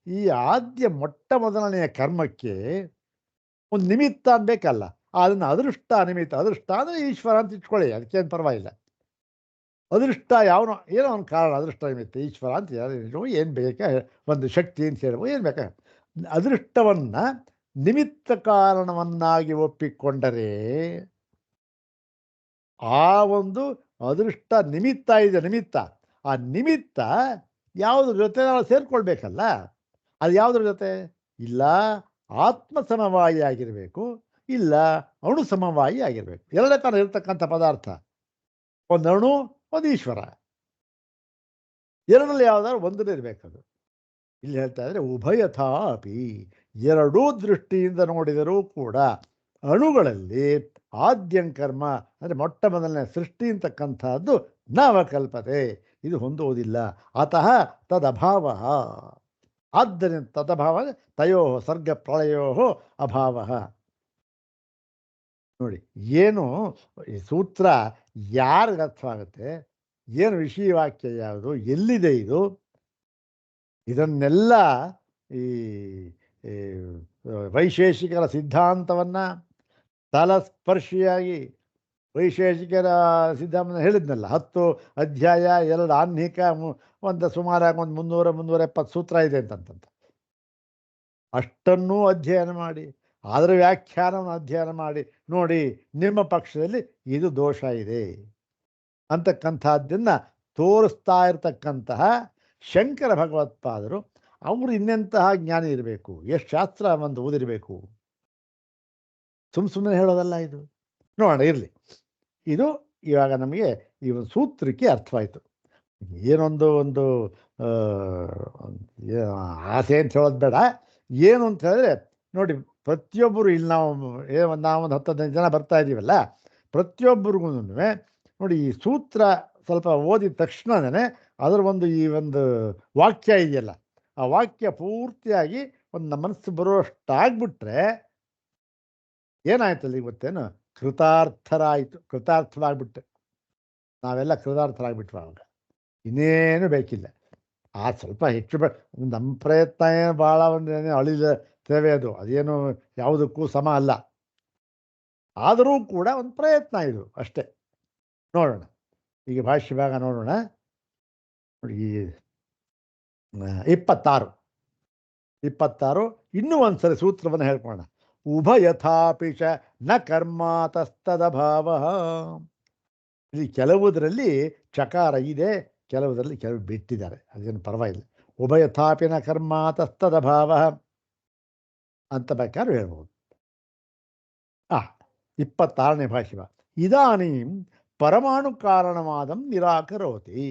ಈ ಆದ್ಯ ಮೊಟ್ಟ ಮೊದಲನೆಯ ಕರ್ಮಕ್ಕೆ ಒಂದು ನಿಮಿತ್ತ ಅನ್ಬೇಕಲ್ಲ, ಅದನ್ನು ಅದೃಷ್ಟ ನಿಮಿತ್ತ. ಅದೃಷ್ಟ ಅಂದರೆ ಈಶ್ವರ ಅಂತ ಇಟ್ಕೊಳ್ಳಿ, ಅದಕ್ಕೇನು ಪರವಾಗಿಲ್ಲ. ಅದೃಷ್ಟ ಯಾವನೋ ಏನೋ ಒಂದು ಕಾರಣ, ಅದೃಷ್ಟ ನಿಮಿತ್ತ ಈಶ್ವರ ಅಂತ ಏನು ಬೇಕಾ, ಒಂದು ಶಕ್ತಿ ಅಂತ ಹೇಳ್ಬೋದು, ಏನು ಬೇಕಾ. ಅದೃಷ್ಟವನ್ನು ನಿಮಿತ್ತ ಕಾರಣವನ್ನಾಗಿ ಒಪ್ಪಿಕೊಂಡರೆ ಆ ಒಂದು ಅದೃಷ್ಟ ನಿಮಿತ್ತ ಇದೆ, ನಿಮಿತ್ತ. ಆ ನಿಮಿತ್ತ ಯಾವುದ್ರ ಜೊತೆ ನಾವು ಸೇರ್ಕೊಳ್ಬೇಕಲ್ಲ, ಅದು ಯಾವುದ್ರ ಜೊತೆ? ಇಲ್ಲ ಆತ್ಮ ಸಮವಾಯಿ ಆಗಿರಬೇಕು, ಇಲ್ಲ ಅಣು ಸಮವಾಯಿ ಆಗಿರಬೇಕು. ಎರಡೇ ಥರ ಇರತಕ್ಕಂಥ ಪದಾರ್ಥ, ಒಂದು ಅಣು, ಒಂದು ಈಶ್ವರ. ಎರಡರಲ್ಲಿ ಯಾವುದಾದ್ರು ಒಂದನೇ ಇರಬೇಕದು. ಇಲ್ಲಿ ಹೇಳ್ತಾ ಇದ್ರೆ ಉಭಯಥಾ ಅಪಿ, ಎರಡೂ ದೃಷ್ಟಿಯಿಂದ ನೋಡಿದರೂ ಕೂಡ ಅಣುಗಳಲ್ಲಿ ಆದ್ಯಂ ಕರ್ಮ ಅಂದರೆ ಮೊಟ್ಟ ಮೊದಲನೇ ಸೃಷ್ಟಿ ಅಂತಕ್ಕಂಥದ್ದು ನವಕಲ್ಪತೆ, ಇದು ಹೊಂದುವುದಿಲ್ಲ. ಅತಃ ತದಭಾವ, ಆದ್ದರಿಂದ ತದಭಾವ ತಯೋ ಸರ್ಗ ಪ್ರಳಯೋ ಅಭಾವ. ನೋಡಿ, ಏನು ಈ ಸೂತ್ರ ಯಾರಿಗೆ ಅರ್ಥವಾಗುತ್ತೆ, ಏನು ವಿಷಯವಾಕ್ಯ ಯಾವುದು, ಎಲ್ಲಿದೆ ಇದು, ಇದನ್ನೆಲ್ಲ ಈ ವೈಶೇಷಿಕರ ಸಿದ್ಧಾಂತವನ್ನು ತಲಸ್ಪರ್ಶಿಯಾಗಿ ವೈಶೇಷಿಕರ ಸಿದ್ಧಾಂತ ಹೇಳಿದ್ನಲ್ಲ, 10 ಅಧ್ಯಾಯ 2 ಆಹ್ನಿಕ, ಒಂದು ಸುಮಾರಾಗಿ ಒಂದು 300-370 ಸೂತ್ರ ಇದೆ ಅಂತಂತ. ಅಷ್ಟನ್ನೂ ಅಧ್ಯಯನ ಮಾಡಿ, ಅದರ ವ್ಯಾಖ್ಯಾನವನ್ನು ಅಧ್ಯಯನ ಮಾಡಿ ನೋಡಿ, ನಿಮ್ಮ ಪಕ್ಷದಲ್ಲಿ ಇದು ದೋಷ ಇದೆ ಅಂತಕ್ಕಂಥದ್ದನ್ನು ತೋರಿಸ್ತಾ ಇರತಕ್ಕಂತಹ ಶಂಕರ ಭಗವತ್ಪಾದರು ಅವರು ಇನ್ನೆಂತಹ ಜ್ಞಾನಿ ಇರಬೇಕು, ಎಷ್ಟು ಶಾಸ್ತ್ರ ಒಂದು ಓದಿರಬೇಕು. ಸುಮ್ಮನೆ ಹೇಳೋದಲ್ಲ ಇದು. ನೋಡೋಣ, ಇರಲಿ. ಇದು ಇವಾಗ ನಮಗೆ ಈ ಒಂದು ಸೂತ್ರಕ್ಕೆ ಅರ್ಥವಾಯಿತು. ಏನೊಂದು ಒಂದು ಆಸೆ ಅಂತ ಹೇಳೋದು ಬೇಡ. ಏನು ಅಂತ ಹೇಳಿದ್ರೆ ನೋಡಿ, ಪ್ರತಿಯೊಬ್ಬರು ಇಲ್ಲಿ ನಾವೊಂದು 10-15 ಜನ ಬರ್ತಾ ಇದ್ದೀವಲ್ಲ, ಪ್ರತಿಯೊಬ್ಬರಿಗೂ ನೋಡಿ ಈ ಸೂತ್ರ ಸ್ವಲ್ಪ ಓದಿದ ತಕ್ಷಣನೇ ಅದರ ಈ ಒಂದು ವಾಕ್ಯ ಇದೆಯಲ್ಲ, ಆ ವಾಕ್ಯ ಪೂರ್ತಿಯಾಗಿ ಒಂದು ನಮ್ಮ ಮನಸ್ಸು ಬರುವಷ್ಟಾಗ್ಬಿಟ್ರೆ ಏನಾಯ್ತಲ್ಲ, ಗೊತ್ತೇನು? ಕೃತಾರ್ಥರಾಗ್ಬಿಟ್ಟೆ ನಾವೆಲ್ಲ, ಕೃತಾರ್ಥರಾಗ್ಬಿಟ್ವಿ. ಅವಾಗ ಇನ್ನೇನು ಬೇಕಿಲ್ಲ. ಆ ಸ್ವಲ್ಪ ಹೆಚ್ಚು ನಮ್ಮ ಪ್ರಯತ್ನ ಏನು ಭಾಳ ಒಂದು ಅಳಿದ ಸೇವೆ ಅದು, ಅದೇನು ಯಾವುದಕ್ಕೂ ಸಮ ಅಲ್ಲ. ಆದರೂ ಕೂಡ ಒಂದು ಪ್ರಯತ್ನ ಇದು ಅಷ್ಟೇ. ನೋಡೋಣ, ಈಗ ಭಾಷ್ಯ ಭಾಗ ನೋಡೋಣ. ನೋಡಿ, 26 ಇನ್ನೂ ಒಂದ್ಸರಿ ಸೂತ್ರವನ್ನು ಹೇಳ್ಕೊಳ್ಳೋಣ. ಉಭಯಥಾಪಿ ಚ ನ ಕರ್ಮಾತಸ್ತದಭಾವ. ಇಲ್ಲಿ ಕೆಲವುದರಲ್ಲಿ ಚಕಾರ ಇದೆ, ಕೆಲವುದರಲ್ಲಿ ಕೆಲವು ಬಿಟ್ಟಿದ್ದಾರೆ, ಅದೇನು ಪರವಾಗಿಲ್ಲ. ಉಭಯಥಾಪಿ ನ ಕರ್ಮಾತಸ್ತದಭಾವ ಅಂತ ಬೇಕಾದ್ರೂ ಹೇಳ್ಬೋದು. 26ನೇ ಭಾಷ್ಯ. ಇದಾನೀಂ ಪರಮಾಣು ಕಾರಣವಾದಂ ನಿರಾಕರೋತಿ.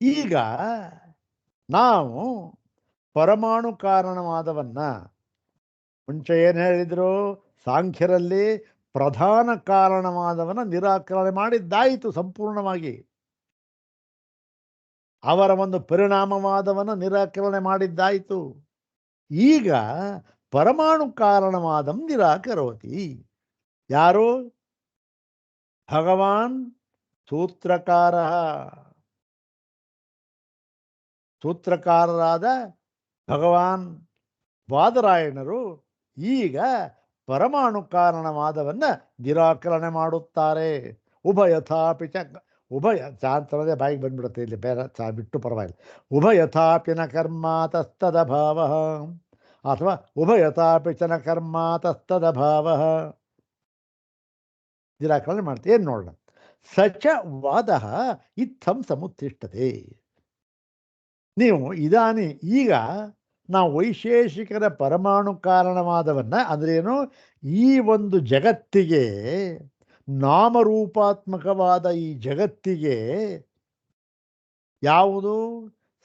ಈಗ ನಾವು ಪರಮಾಣು ಕಾರಣವಾದವನ್ನ ಮುಂಚೆ ಏನು ಹೇಳಿದ್ರು, ಸಾಂಖ್ಯರಲ್ಲಿ ಪ್ರಧಾನ ಕಾರಣವಾದವನ್ನ ನಿರಾಕರಣೆ ಮಾಡಿದ್ದಾಯಿತು ಸಂಪೂರ್ಣವಾಗಿ. ಅವರ ಒಂದು ಪರಿಣಾಮವಾದವನ್ನ ನಿರಾಕರಣೆ ಮಾಡಿದ್ದಾಯಿತು. ಈಗ ಪರಮಾಣು ಕಾರಣವಾದಂ ನಿರಾಕರೋತಿ. ಯಾರು? ಭಗವಾನ್ ಸೂತ್ರಕಾರರಾದ ಭಗವಾನ್ ಬಾದರಾಯಣರು ಈಗ ಪರಮಾಣು ಕಾರಣವಾದವನ್ನು ನಿರಾಕರಣೆ ಮಾಡುತ್ತಾರೆ. ಉಭಯಥಾಪಿ ಚ, ಉಭಯ ಚಾಂತರದೇ ಬಾಯಿಗೆ ಬಂದ್ಬಿಡುತ್ತೆ, ಇಲ್ಲಿ ಬೇರೆ ಚಾ ಬಿಟ್ಟು ಪರವಾಗಿಲ್ಲ. ಉಭಯಥಾಪಿನ ಕರ್ಮಾತಸ್ತದಭಾವ ಅಥವಾ ಉಭಯಥಾಪಿ ಚನ ಕರ್ಮಾತಸ್ತದಭಾವ ನಿರಾಕರಣೆ ಮಾಡ್ತೀವಿ. ಏನು ನೋಡೋಣ. ಸಚ ವಾದ ಇತ್ತಂ ಸಮುತ್ತಿಷ್ಠತೆ. ನೀವು ಇದಾನಿ, ಈಗ ನಾವು ವೈಶೇಷಿಕರ ಪರಮಾಣು ಕಾರಣವಾದವನ್ನ ಅಂದ್ರೇನು, ಈ ಒಂದು ಜಗತ್ತಿಗೆ ನಾಮರೂಪಾತ್ಮಕವಾದ ಈ ಜಗತ್ತಿಗೆ ಯಾವುದು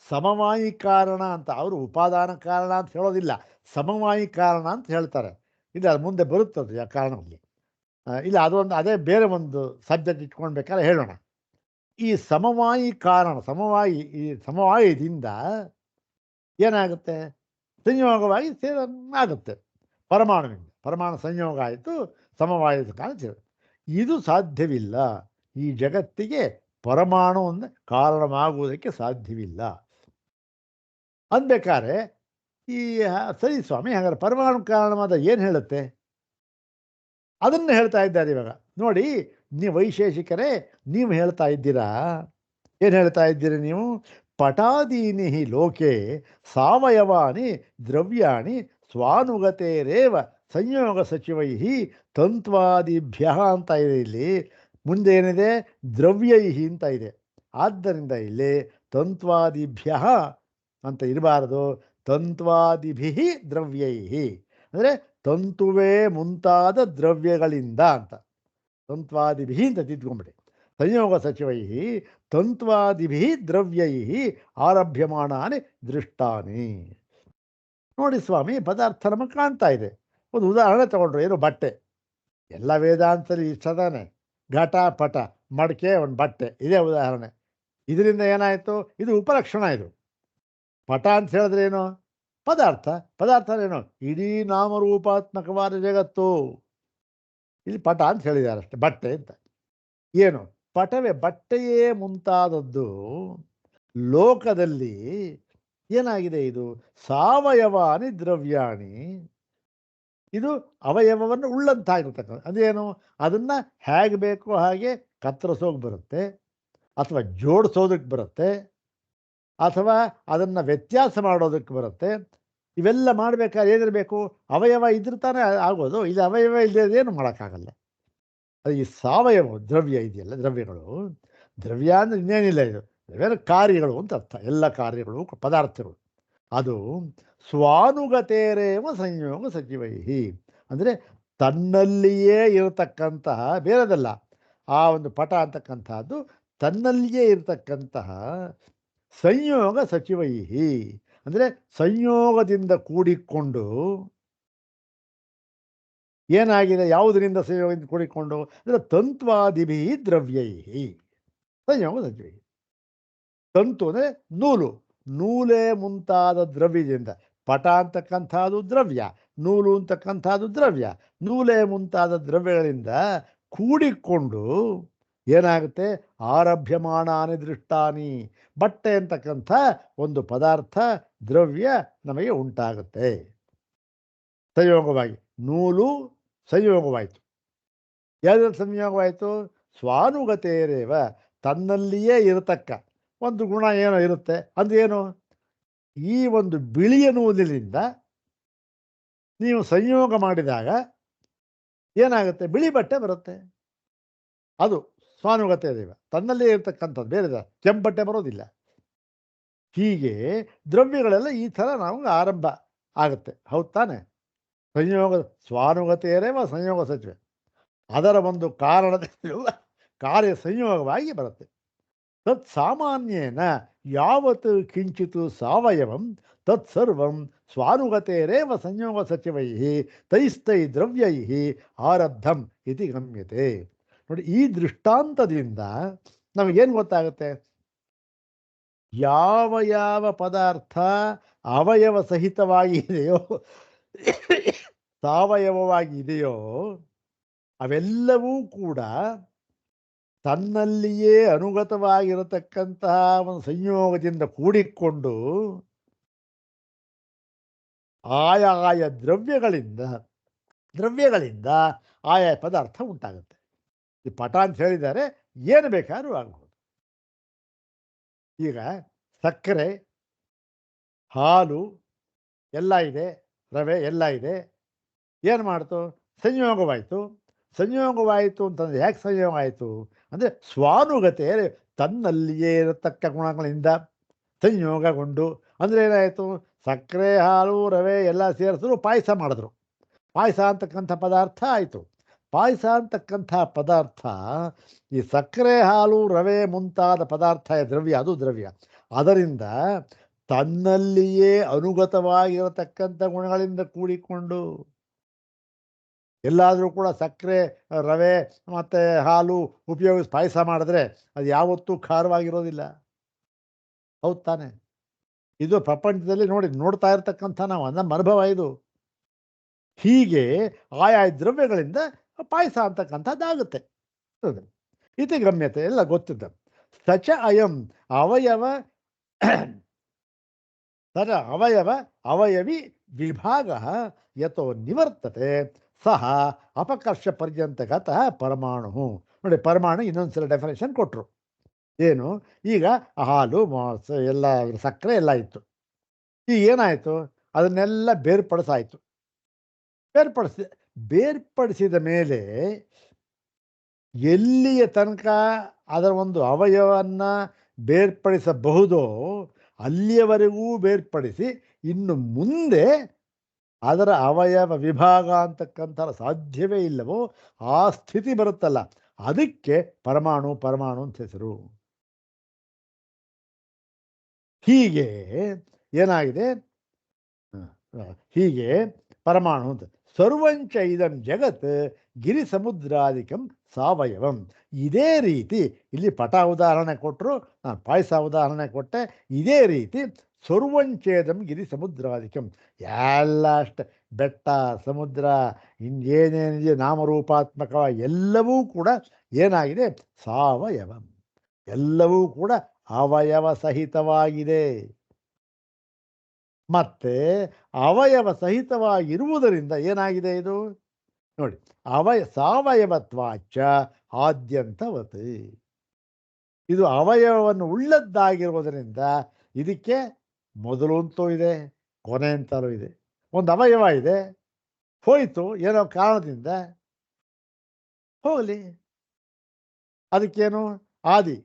ಸಮವಾಯಿ ಕಾರಣ ಅಂತ, ಅವರು ಉಪಾದಾನ ಕಾರಣ ಅಂತ ಹೇಳೋದಿಲ್ಲ, ಸಮವಾಯಿ ಕಾರಣ ಅಂತ ಹೇಳ್ತಾರೆ. ಇದು ಅದು ಮುಂದೆ ಬರುತ್ತದೆ ಆ ಕಾರಣದಲ್ಲಿ. ಇಲ್ಲ ಅದೊಂದು ಅದೇ ಬೇರೆ ಒಂದು ಸಬ್ಜೆಕ್ಟ್ ಇಟ್ಕೊಳ್ಬೇಕಾದ್ರೆ ಹೇಳೋಣ. ಈ ಸಮವಾಯಿ ಕಾರಣ, ಈ ಸಮವಾಯದಿಂದ ಏನಾಗುತ್ತೆ, ಸಂಯೋಗವಾಗಿ ಆಗುತ್ತೆ. ಪರಮಾಣು ಸಂಯೋಗ ಆಯಿತು, ಸಮವಾಯದ ಕಾರಣ ಇದು ಸಾಧ್ಯವಿಲ್ಲ. ಈ ಜಗತ್ತಿಗೆ ಪರಮಾಣು ಒಂದು ಕಾರಣವಾಗುವುದಕ್ಕೆ ಸಾಧ್ಯವಿಲ್ಲ ಅಂದ್ಬೇಕಾದ್ರೆ ಈ ಸರಿ ಸ್ವಾಮಿ, ಹಾಗಾದ್ರೆ ಪರಮಾಣು ಕಾರಣವಾದ ಏನು ಹೇಳುತ್ತೆ ಅದನ್ನು ಹೇಳ್ತಾ ಇದ್ದಾರೆ ಇವಾಗ ನೋಡಿ. ನೀವು ವೈಶೇಷಿಕರೇ, ನೀವು ಹೇಳ್ತಾ ಇದ್ದೀರಾ, ಏನು ಹೇಳ್ತಾ ಇದ್ದೀರಿ ನೀವು? ಪಟಾದೀನಿ ಲೋಕೆ ಸಾವಯವಾನಿ ದ್ರವ್ಯಾಣಿ ಸ್ವಾನುಗತೇರೇವ ಸಂಯೋಗ ಸಚಿವೈ ತಂತ್ವಾದಿಭ್ಯ ಅಂತ ಇದೆ. ಇಲ್ಲಿ ಮುಂದೆ ಏನಿದೆ? ದ್ರವ್ಯೈ ಅಂತ ಇದೆ. ಆದ್ದರಿಂದ ಇಲ್ಲಿ ತಂತ್ವಾದಿಭ್ಯ ಅಂತ ಇರಬಾರದು, ತಂತ್ವಾದಿಭಿ ದ್ರವ್ಯೈ ಅಂದರೆ ತಂತುವೇ ಮುಂತಾದ ದ್ರವ್ಯಗಳಿಂದ ಅಂತ. ತಂತ್ವಾದಿಭಿ ಅಂತ ತಿದ್ಕೊಂಬಿಡಿ. ಸಂಯೋಗ ಸಚಿವೈ ತಂತ್ವಾದಿಭಿ ದ್ರವ್ಯೈ ಆರಭ್ಯಮಾನಾನಿ ದೃಷ್ಟಾನಿ. ನೋಡಿ ಸ್ವಾಮಿ, ಪದಾರ್ಥ ನಮಗೆ ಕಾಣ್ತಾ ಇದೆ. ಒಂದು ಉದಾಹರಣೆ ತಗೊಂಡ್ರು, ಏನು ಬಟ್ಟೆ. ಎಲ್ಲ ವೇದಾಂತದಲ್ಲಿ ಇಷ್ಟದಾನೆ, ಘಟ ಪಟ ಮಡಕೆ ಒಂದು ಬಟ್ಟೆ, ಇದೇ ಉದಾಹರಣೆ. ಇದರಿಂದ ಏನಾಯಿತು? ಇದು ಉಪಲಕ್ಷಣ. ಇದು ಪಟ ಅಂತ ಹೇಳಿದ್ರೆ ಏನು? ಪದಾರ್ಥ ಏನು? ಇಡೀ ನಾಮರೂಪಾತ್ಮಕವಾದ ಜಗತ್ತು. ಇಲ್ಲಿ ಪಟ ಅಂತ ಹೇಳಿದ್ದಾರೆ ಅಷ್ಟೆ, ಬಟ್ಟೆ ಅಂತ. ಏನು ಪಟವೇ? ಬಟ್ಟೆಯೇ ಮುಂತಾದದ್ದು ಲೋಕದಲ್ಲಿ ಏನಾಗಿದೆ? ಇದು ಸಾವಯವಾನಿ ದ್ರವ್ಯಾಣಿ, ಇದು ಅವಯವವನ್ನು ಉಳ್ಳಂತಾಗಿರ್ತಕ್ಕಂಥ. ಅದೇನು? ಅದನ್ನು ಹೇಗೆ ಬೇಕೋ ಹಾಗೆ ಕತ್ತರಿಸೋಕೆ ಬರುತ್ತೆ, ಅಥವಾ ಜೋಡಿಸೋದಕ್ಕೆ ಬರುತ್ತೆ, ಅಥವಾ ಅದನ್ನು ವ್ಯತ್ಯಾಸ ಮಾಡೋದಕ್ಕೆ ಬರುತ್ತೆ. ಇವೆಲ್ಲ ಮಾಡಬೇಕಾದ್ರೆ ಏನಿರಬೇಕು? ಅವಯವ ಇದ್ರೆ ತಾನೇ ಆಗೋದು. ಇಲ್ಲಿ ಅವಯವ ಇಲ್ಲದೆ ಏನು ಮಾಡೋಕ್ಕಾಗಲ್ಲ. ಅದು ಈ ಸಾವಯವ ದ್ರವ್ಯ ಇದೆಯಲ್ಲ, ದ್ರವ್ಯ ಅಂದರೆ ಇನ್ನೇನಿಲ್ಲ, ಇದು ದ್ರವ್ಯ ಕಾರ್ಯಗಳು ಅಂತ ಅರ್ಥ. ಎಲ್ಲ ಕಾರ್ಯಗಳು ಪದಾರ್ಥಗಳು. ಅದು ಸ್ವಾನುಗತೇರೇವ ಸಂಯೋಗ ಸಚಿವೈಹಿ ಅಂದರೆ ತನ್ನಲ್ಲಿಯೇ ಇರತಕ್ಕಂತಹ, ಬೇರೆದಲ್ಲ. ಆ ಒಂದು ಪಟ ಅಂತಕ್ಕಂತಹದ್ದು ತನ್ನಲ್ಲಿಯೇ ಇರತಕ್ಕಂತಹ ಸಂಯೋಗ ಸಚಿವೈಹಿ ಅಂದರೆ ಸಂಯೋಗದಿಂದ ಕೂಡಿಕೊಂಡು ಏನಾಗಿದೆ? ಯಾವುದರಿಂದ ಸಂಯೋಗದಿಂದ ಕೂಡಿಕೊಂಡು ಅಂದರೆ ತಂತ್ವಾದಿಭಿ ದ್ರವ್ಯೈ ಸಂಯೋಗ ಸಚಿವೈ. ತಂತು ಅಂದರೆ ನೂಲೇ ಮುಂತಾದ ದ್ರವ್ಯದಿಂದ. ಪಟ ಅಂತಕ್ಕಂಥದ್ದು ದ್ರವ್ಯ, ನೂಲು ಅಂತಕ್ಕಂಥದ್ದು ದ್ರವ್ಯ. ನೂಲೇ ಮುಂತಾದ ದ್ರವ್ಯಗಳಿಂದ ಕೂಡಿಕೊಂಡು ಏನಾಗುತ್ತೆ? ಆರಭ್ಯಮಾನಾನಿ ದೃಷ್ಟಾನಿ, ಬಟ್ಟೆ ಅಂತಕ್ಕಂಥ ಒಂದು ಪದಾರ್ಥ ದ್ರವ್ಯ ನಮಗೆ ಉಂಟಾಗುತ್ತೆ ಸಂಯೋಗವಾಗಿ. ನೂಲು ಸಂಯೋಗವಾಯಿತು. ಯಾವುದ್ರಲ್ಲಿ ಸಂಯೋಗವಾಯಿತು? ಸ್ವಾನುಗತೇರೇವ ತನ್ನಲ್ಲಿಯೇ ಇರತಕ್ಕ ಒಂದು ಗುಣ ಏನೋ ಇರುತ್ತೆ. ಅಂದೇನು? ಈ ಒಂದು ಬಿಳಿಯ ನೂಲಿನಿಂದ ನೀವು ಸಂಯೋಗ ಮಾಡಿದಾಗ ಏನಾಗುತ್ತೆ? ಬಿಳಿ ಬಟ್ಟೆ ಬರುತ್ತೆ. ಅದು ಸ್ವಾನುಗತೆ ದೇವ ತನ್ನಲ್ಲೇ ಇರತಕ್ಕಂಥದ್ದು, ಬೇರೆದ ಕೆಂಪು ಬಟ್ಟೆ ಬರೋದಿಲ್ಲ. ಹೀಗೆ ದ್ರವ್ಯಗಳೆಲ್ಲ ಈ ಥರ ನಮಗೆ ಆರಂಭ ಆಗುತ್ತೆ. ಹೌದು ತಾನೆ? ಸಂಯೋಗ ಸ್ವಾನುಗತೆಯರೇವ ಸಂಯೋಗ ಸಚಿವೆ, ಅದರ ಒಂದು ಕಾರಣದಲ್ಲ ಕಾರ್ಯ ಸಂಯೋಗವಾಗಿ ಬರುತ್ತೆ. ತತ್ ಸಾಮಾನ್ಯೇನ ಯಾವತ್ ಕಿಂಚಿತ್ ಸಾವಯವಂ ತತ್ಸರ್ವಂ ಸ್ವಾನುಗತೇರೇವ ಸಂಯೋಗ ಸಚಿವೈ ತೈಸ್ತೈ ದ್ರವ್ಯೈ ಆರಬ್ಧಂ ಇತಿ ಗಮ್ಯತೆ. ನೋಡಿ, ಈ ದೃಷ್ಟಾಂತದಿಂದ ನಮಗೇನು ಗೊತ್ತಾಗುತ್ತೆ? ಯಾವ ಪದಾರ್ಥ ಅವಯವ ಸಹಿತವಾಗಿ ಇದೆಯೋ, ಸಾವಯವವಾಗಿ ಇದೆಯೋ, ಅವೆಲ್ಲವೂ ಕೂಡ ತನ್ನಲ್ಲಿಯೇ ಅನುಗತವಾಗಿರತಕ್ಕಂತಹ ಒಂದು ಸಂಯೋಗದಿಂದ ಕೂಡಿಕೊಂಡು ಆಯಾಯ ದ್ರವ್ಯಗಳಿಂದ ಆಯಾಯ ಪದಾರ್ಥ ಉಂಟಾಗುತ್ತೆ. ಈ ಪಟ ಅಂತ ಹೇಳಿದ್ದಾರೆ, ಏನು ಬೇಕಾದ್ರೂ ಆಗಬಹುದು. ಈಗ ಸಕ್ಕರೆ, ಹಾಲು ಎಲ್ಲ ಇದೆ, ರವೆ ಎಲ್ಲ ಇದೆ. ಏನು ಮಾಡ್ತು? ಸಂಯೋಗವಾಯಿತು ಅಂತಂದರೆ ಯಾಕೆ ಸಂಯೋಗ ಆಯಿತು ಅಂದರೆ ಸ್ವಾನುಗತೆ ತನ್ನಲ್ಲಿಯೇ ಇರತಕ್ಕ ಗುಣಗಳಿಂದ ಸಂಯೋಗಗೊಂಡು. ಅಂದರೆ ಏನಾಯಿತು? ಸಕ್ಕರೆ, ಹಾಲು, ರವೆ ಎಲ್ಲ ಸೇರಿಸಿದ್ರು ಪಾಯಸ ಮಾಡಿದ್ರು. ಪಾಯಸ ಅಂತಕ್ಕಂಥ ಪದಾರ್ಥ ಆಯಿತು. ಪಾಯಸ ಅಂತಕ್ಕಂಥ ಪದಾರ್ಥ ಈ ಸಕ್ಕರೆ ಹಾಲು ರವೆ ಮುಂತಾದ ಪದಾರ್ಥ ದ್ರವ್ಯ, ಅದು ದ್ರವ್ಯ. ಅದರಿಂದ ತನ್ನಲ್ಲಿಯೇ ಅನುಗತವಾಗಿರತಕ್ಕಂಥ ಗುಣಗಳಿಂದ ಕೂಡಿಕೊಂಡು ಎಲ್ಲಾದರೂ ಕೂಡ ಸಕ್ಕರೆ, ರವೆ ಮತ್ತು ಹಾಲು ಉಪಯೋಗಿಸಿ ಪಾಯಸ ಮಾಡಿದ್ರೆ ಅದು ಯಾವತ್ತೂ ಖಾರವಾಗಿರೋದಿಲ್ಲ. ಹೌದು ತಾನೆ? ಇದು ಪ್ರಪಂಚದಲ್ಲಿ ನೋಡ್ತಾ ಇರ್ತಕ್ಕಂಥ ನಾವು ನಮ್ಮ ಅನುಭವ ಇದು. ಹೀಗೆ ಆಯಾ ದ್ರವ್ಯಗಳಿಂದ ಪಾಯಸ ಅಂತಕ್ಕಂಥದ್ದಾಗುತ್ತೆ. ಇತಿ ಗಮ್ಯತೆ ಎಲ್ಲ ಗೊತ್ತಿದ್ದ. ಸಚ ಅಯಂ ಅವಯವ ಸಚ ಅವಯವಿ ವಿಭಾಗ ಯಥೋ ನಿವರ್ತತೆ ಸಹ ಅಪಕರ್ಷ ಪರ್ಯಂತಗತಃ ಪರಮಾಣು. ನೋಡಿ, ಪರಮಾಣು ಇನ್ನೊಂದ್ಸಲ ಡೆಫಿನೇಷನ್ ಕೊಟ್ಟರು. ಏನು? ಈಗ ಹಾಲು, ಎಲ್ಲ ಸಕ್ಕರೆ ಎಲ್ಲ ಇತ್ತು. ಈಗ ಏನಾಯಿತು? ಅದನ್ನೆಲ್ಲ ಬೇರ್ಪಡಿಸಾಯಿತು. ಬೇರ್ಪಡಿಸಿದ ಮೇಲೆ ಎಲ್ಲಿಯ ತನಕ ಅದರ ಒಂದು ಅವಯವನ್ನ ಬೇರ್ಪಡಿಸಬಹುದೋ ಅಲ್ಲಿಯವರೆಗೂ ಬೇರ್ಪಡಿಸಿ ಇನ್ನು ಮುಂದೆ ಅದರ ಅವಯವ ವಿಭಾಗ ಅಂತಕ್ಕಂಥ ಸಾಧ್ಯವೇ ಇಲ್ಲವೋ ಆ ಸ್ಥಿತಿ ಬರುತ್ತಲ್ಲ, ಅದಕ್ಕೆ ಪರಮಾಣು ಅಂತ ಹೆಸರು. ಹೀಗೆ ಏನಾಗಿದೆ? ಹೀಗೆ ಪರಮಾಣು ಅಂತ. ಸರ್ವಂಚ ಇದಂ ಜಗತ್ ಗಿರಿ ಸಮುದ್ರಾದಿಕಂ ಸಾವಯವಂ. ಇದೇ ರೀತಿ ಇಲ್ಲಿ ಪಟ ಉದಾಹರಣೆ ಕೊಟ್ಟರು, ನಾನು ಪಾಯಸ ಉದಾಹರಣೆ ಕೊಟ್ಟೆ. ಇದೇ ರೀತಿ ಸರ್ವಂಚೇದಂ ಗಿರಿ ಸಮುದ್ರಾದಿಕಂ, ಎಲ್ಲ ಅಷ್ಟೆ, ಬೆಟ್ಟ, ಸಮುದ್ರ, ಇನ್ನೇನೇನಿದೆ ನಾಮರೂಪಾತ್ಮಕ ಎಲ್ಲವೂ ಕೂಡ ಏನಾಗಿದೆ? ಸಾವಯವಂ. ಎಲ್ಲವೂ ಕೂಡ ಅವಯವ ಸಹಿತವಾಗಿದೆ. ಮತ್ತೆ ಅವಯವ ಸಹಿತವಾಗಿರುವುದರಿಂದ ಏನಾಗಿದೆ ಇದು? ನೋಡಿ, ಸಾವಯವತ್ವಾಚ ಆದ್ಯಂತವತ್. ಇದು ಅವಯವವನ್ನು ಉಳ್ಳದ್ದಾಗಿರುವುದರಿಂದ ಇದಕ್ಕೆ ಮೊದಲು ಅಂತೂ ಇದೆ, ಕೊನೆ ಅಂತಲೂ ಇದೆ. ಒಂದು ಅವಯವ ಇದೆ, ಹೋಯಿತು ಏನೋ ಕಾರಣದಿಂದ, ಹೋಗಲಿ, ಅದಕ್ಕೇನು ಆದಿ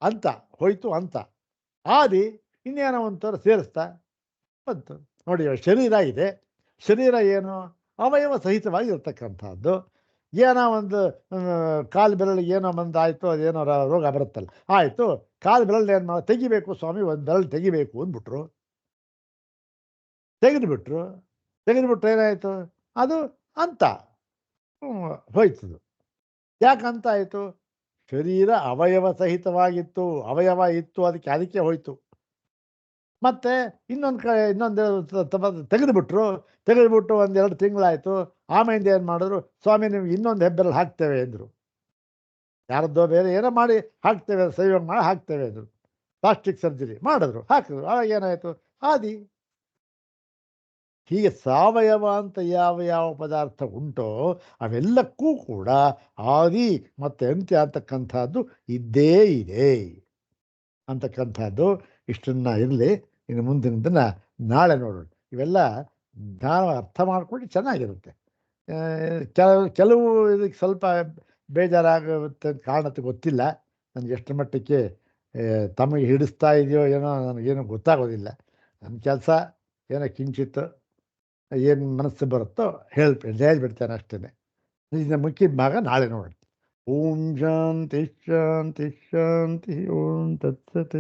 ಅಂತ ಹೋಯ್ತು ಅಂತ, ಆದಿ ಇನ್ನೇನೋ ಒಂಥರ ಸೇರಿಸ್ತಾ ಬಂತು. ನೋಡಿ, ಶರೀರ ಇದೆ, ಶರೀರ ಏನು? ಅವಯವ ಸಹಿತವಾಗಿ ಇರ್ತಕ್ಕಂಥದ್ದು. ಏನೋ ಒಂದು ಕಾಲು ಬೆರಳಿಗೆ ಏನೋ ಒಂದು ಆಯಿತು, ಅದೇನೋ ರೋಗ ಬರುತ್ತಲ್ಲ, ಆಯಿತು, ಕಾಲು ಬೆರಳು ಏನು ಮಾಡೋ, ತೆಗಿಬೇಕು ಸ್ವಾಮಿ, ಒಂದು ಬೆರಳು ತೆಗಿಬೇಕು ಅಂದ್ಬಿಟ್ರು. ತೆಗೆದುಬಿಟ್ರೆ ಏನಾಯಿತು? ಅದು ಅಂತ ಹೋಯ್ತದು. ಯಾಕಂತ ಆಯಿತು? ಶರೀರ ಅವಯವ ಸಹಿತವಾಗಿತ್ತು, ಅವಯವ ಇತ್ತು, ಅದಕ್ಕೆ ಹೋಯ್ತು. ಮತ್ತೆ ಇನ್ನೊಂದು ತೆಗೆದುಬಿಟ್ಟು 1-2 ತಿಂಗಳಾಯಿತು. ಆಮೇಲೆ ಏನು ಮಾಡಿದ್ರು? ಸ್ವಾಮಿ, ನೀವು ಇನ್ನೊಂದು ಹೆಬ್ಬೆರಳು ಹಾಕ್ತೇವೆ ಅಂದರು. ಯಾರದ್ದೋ ಬೇರೆ ಏನೋ ಮಾಡಿ ಹಾಕ್ತೇವೆ, ಸಂಯೋಗ ಮಾಡಿ ಹಾಕ್ತೇವೆ ಅಂದರು. ಪ್ಲಾಸ್ಟಿಕ್ ಸರ್ಜರಿ ಮಾಡಿದ್ರು, ಹಾಕಿದ್ರು. ಆವಾಗ ಏನಾಯಿತು? ಆದಿ. ಹೀಗೆ ಸಾವಯವ ಅಂತ ಯಾವ ಪದಾರ್ಥ ಉಂಟೋ ಅವೆಲ್ಲಕ್ಕೂ ಕೂಡ ಆದಿ ಮತ್ತು ಅಂತ್ಯ ಅಂತಕ್ಕಂಥದ್ದು ಇದ್ದೇ ಇದೆ ಅಂತಕ್ಕಂಥದ್ದು. ಇಷ್ಟನ್ನ ಇರಲಿ, ಇನ್ನು ಮುಂದಿನದನ್ನ ನಾಳೆ ನೋಡೋಣ. ಇವೆಲ್ಲ ಜ್ಞಾನ ಅರ್ಥ ಮಾಡ್ಕೊಂಡು ಚೆನ್ನಾಗಿರುತ್ತೆ. ಕೆಲವು ಇದಕ್ಕೆ ಸ್ವಲ್ಪ ಬೇಜಾರಾಗುತ್ತೆ ಕಾರಣತೆ ಗೊತ್ತಿಲ್ಲ ನನಗೆ, ಎಷ್ಟು ಮಟ್ಟಕ್ಕೆ ತಮಗೆ ಹಿಡಿಸ್ತಾ ಇದೆಯೋ ಏನೋ ನನಗೇನು ಗೊತ್ತಾಗೋದಿಲ್ಲ. ನನ್ನ ಕೆಲಸ ಏನೋ ಕಿಂಚಿತ್ತು ಏನು ಮನಸ್ಸು ಬರುತ್ತೋ ಹೇಳ್ಬಿಡ್ತೇನೆ ಅಷ್ಟೇ. ಇದನ್ನ ಮುಖ್ಯದ ಭಾಗ ನಾಳೆ ನೋಡೋಣ. ಓಂ ಶಾಂತಿ ಶಾಂತಿ ಶಾಂತಿ. ಓಂ ತತ್ಸತ್.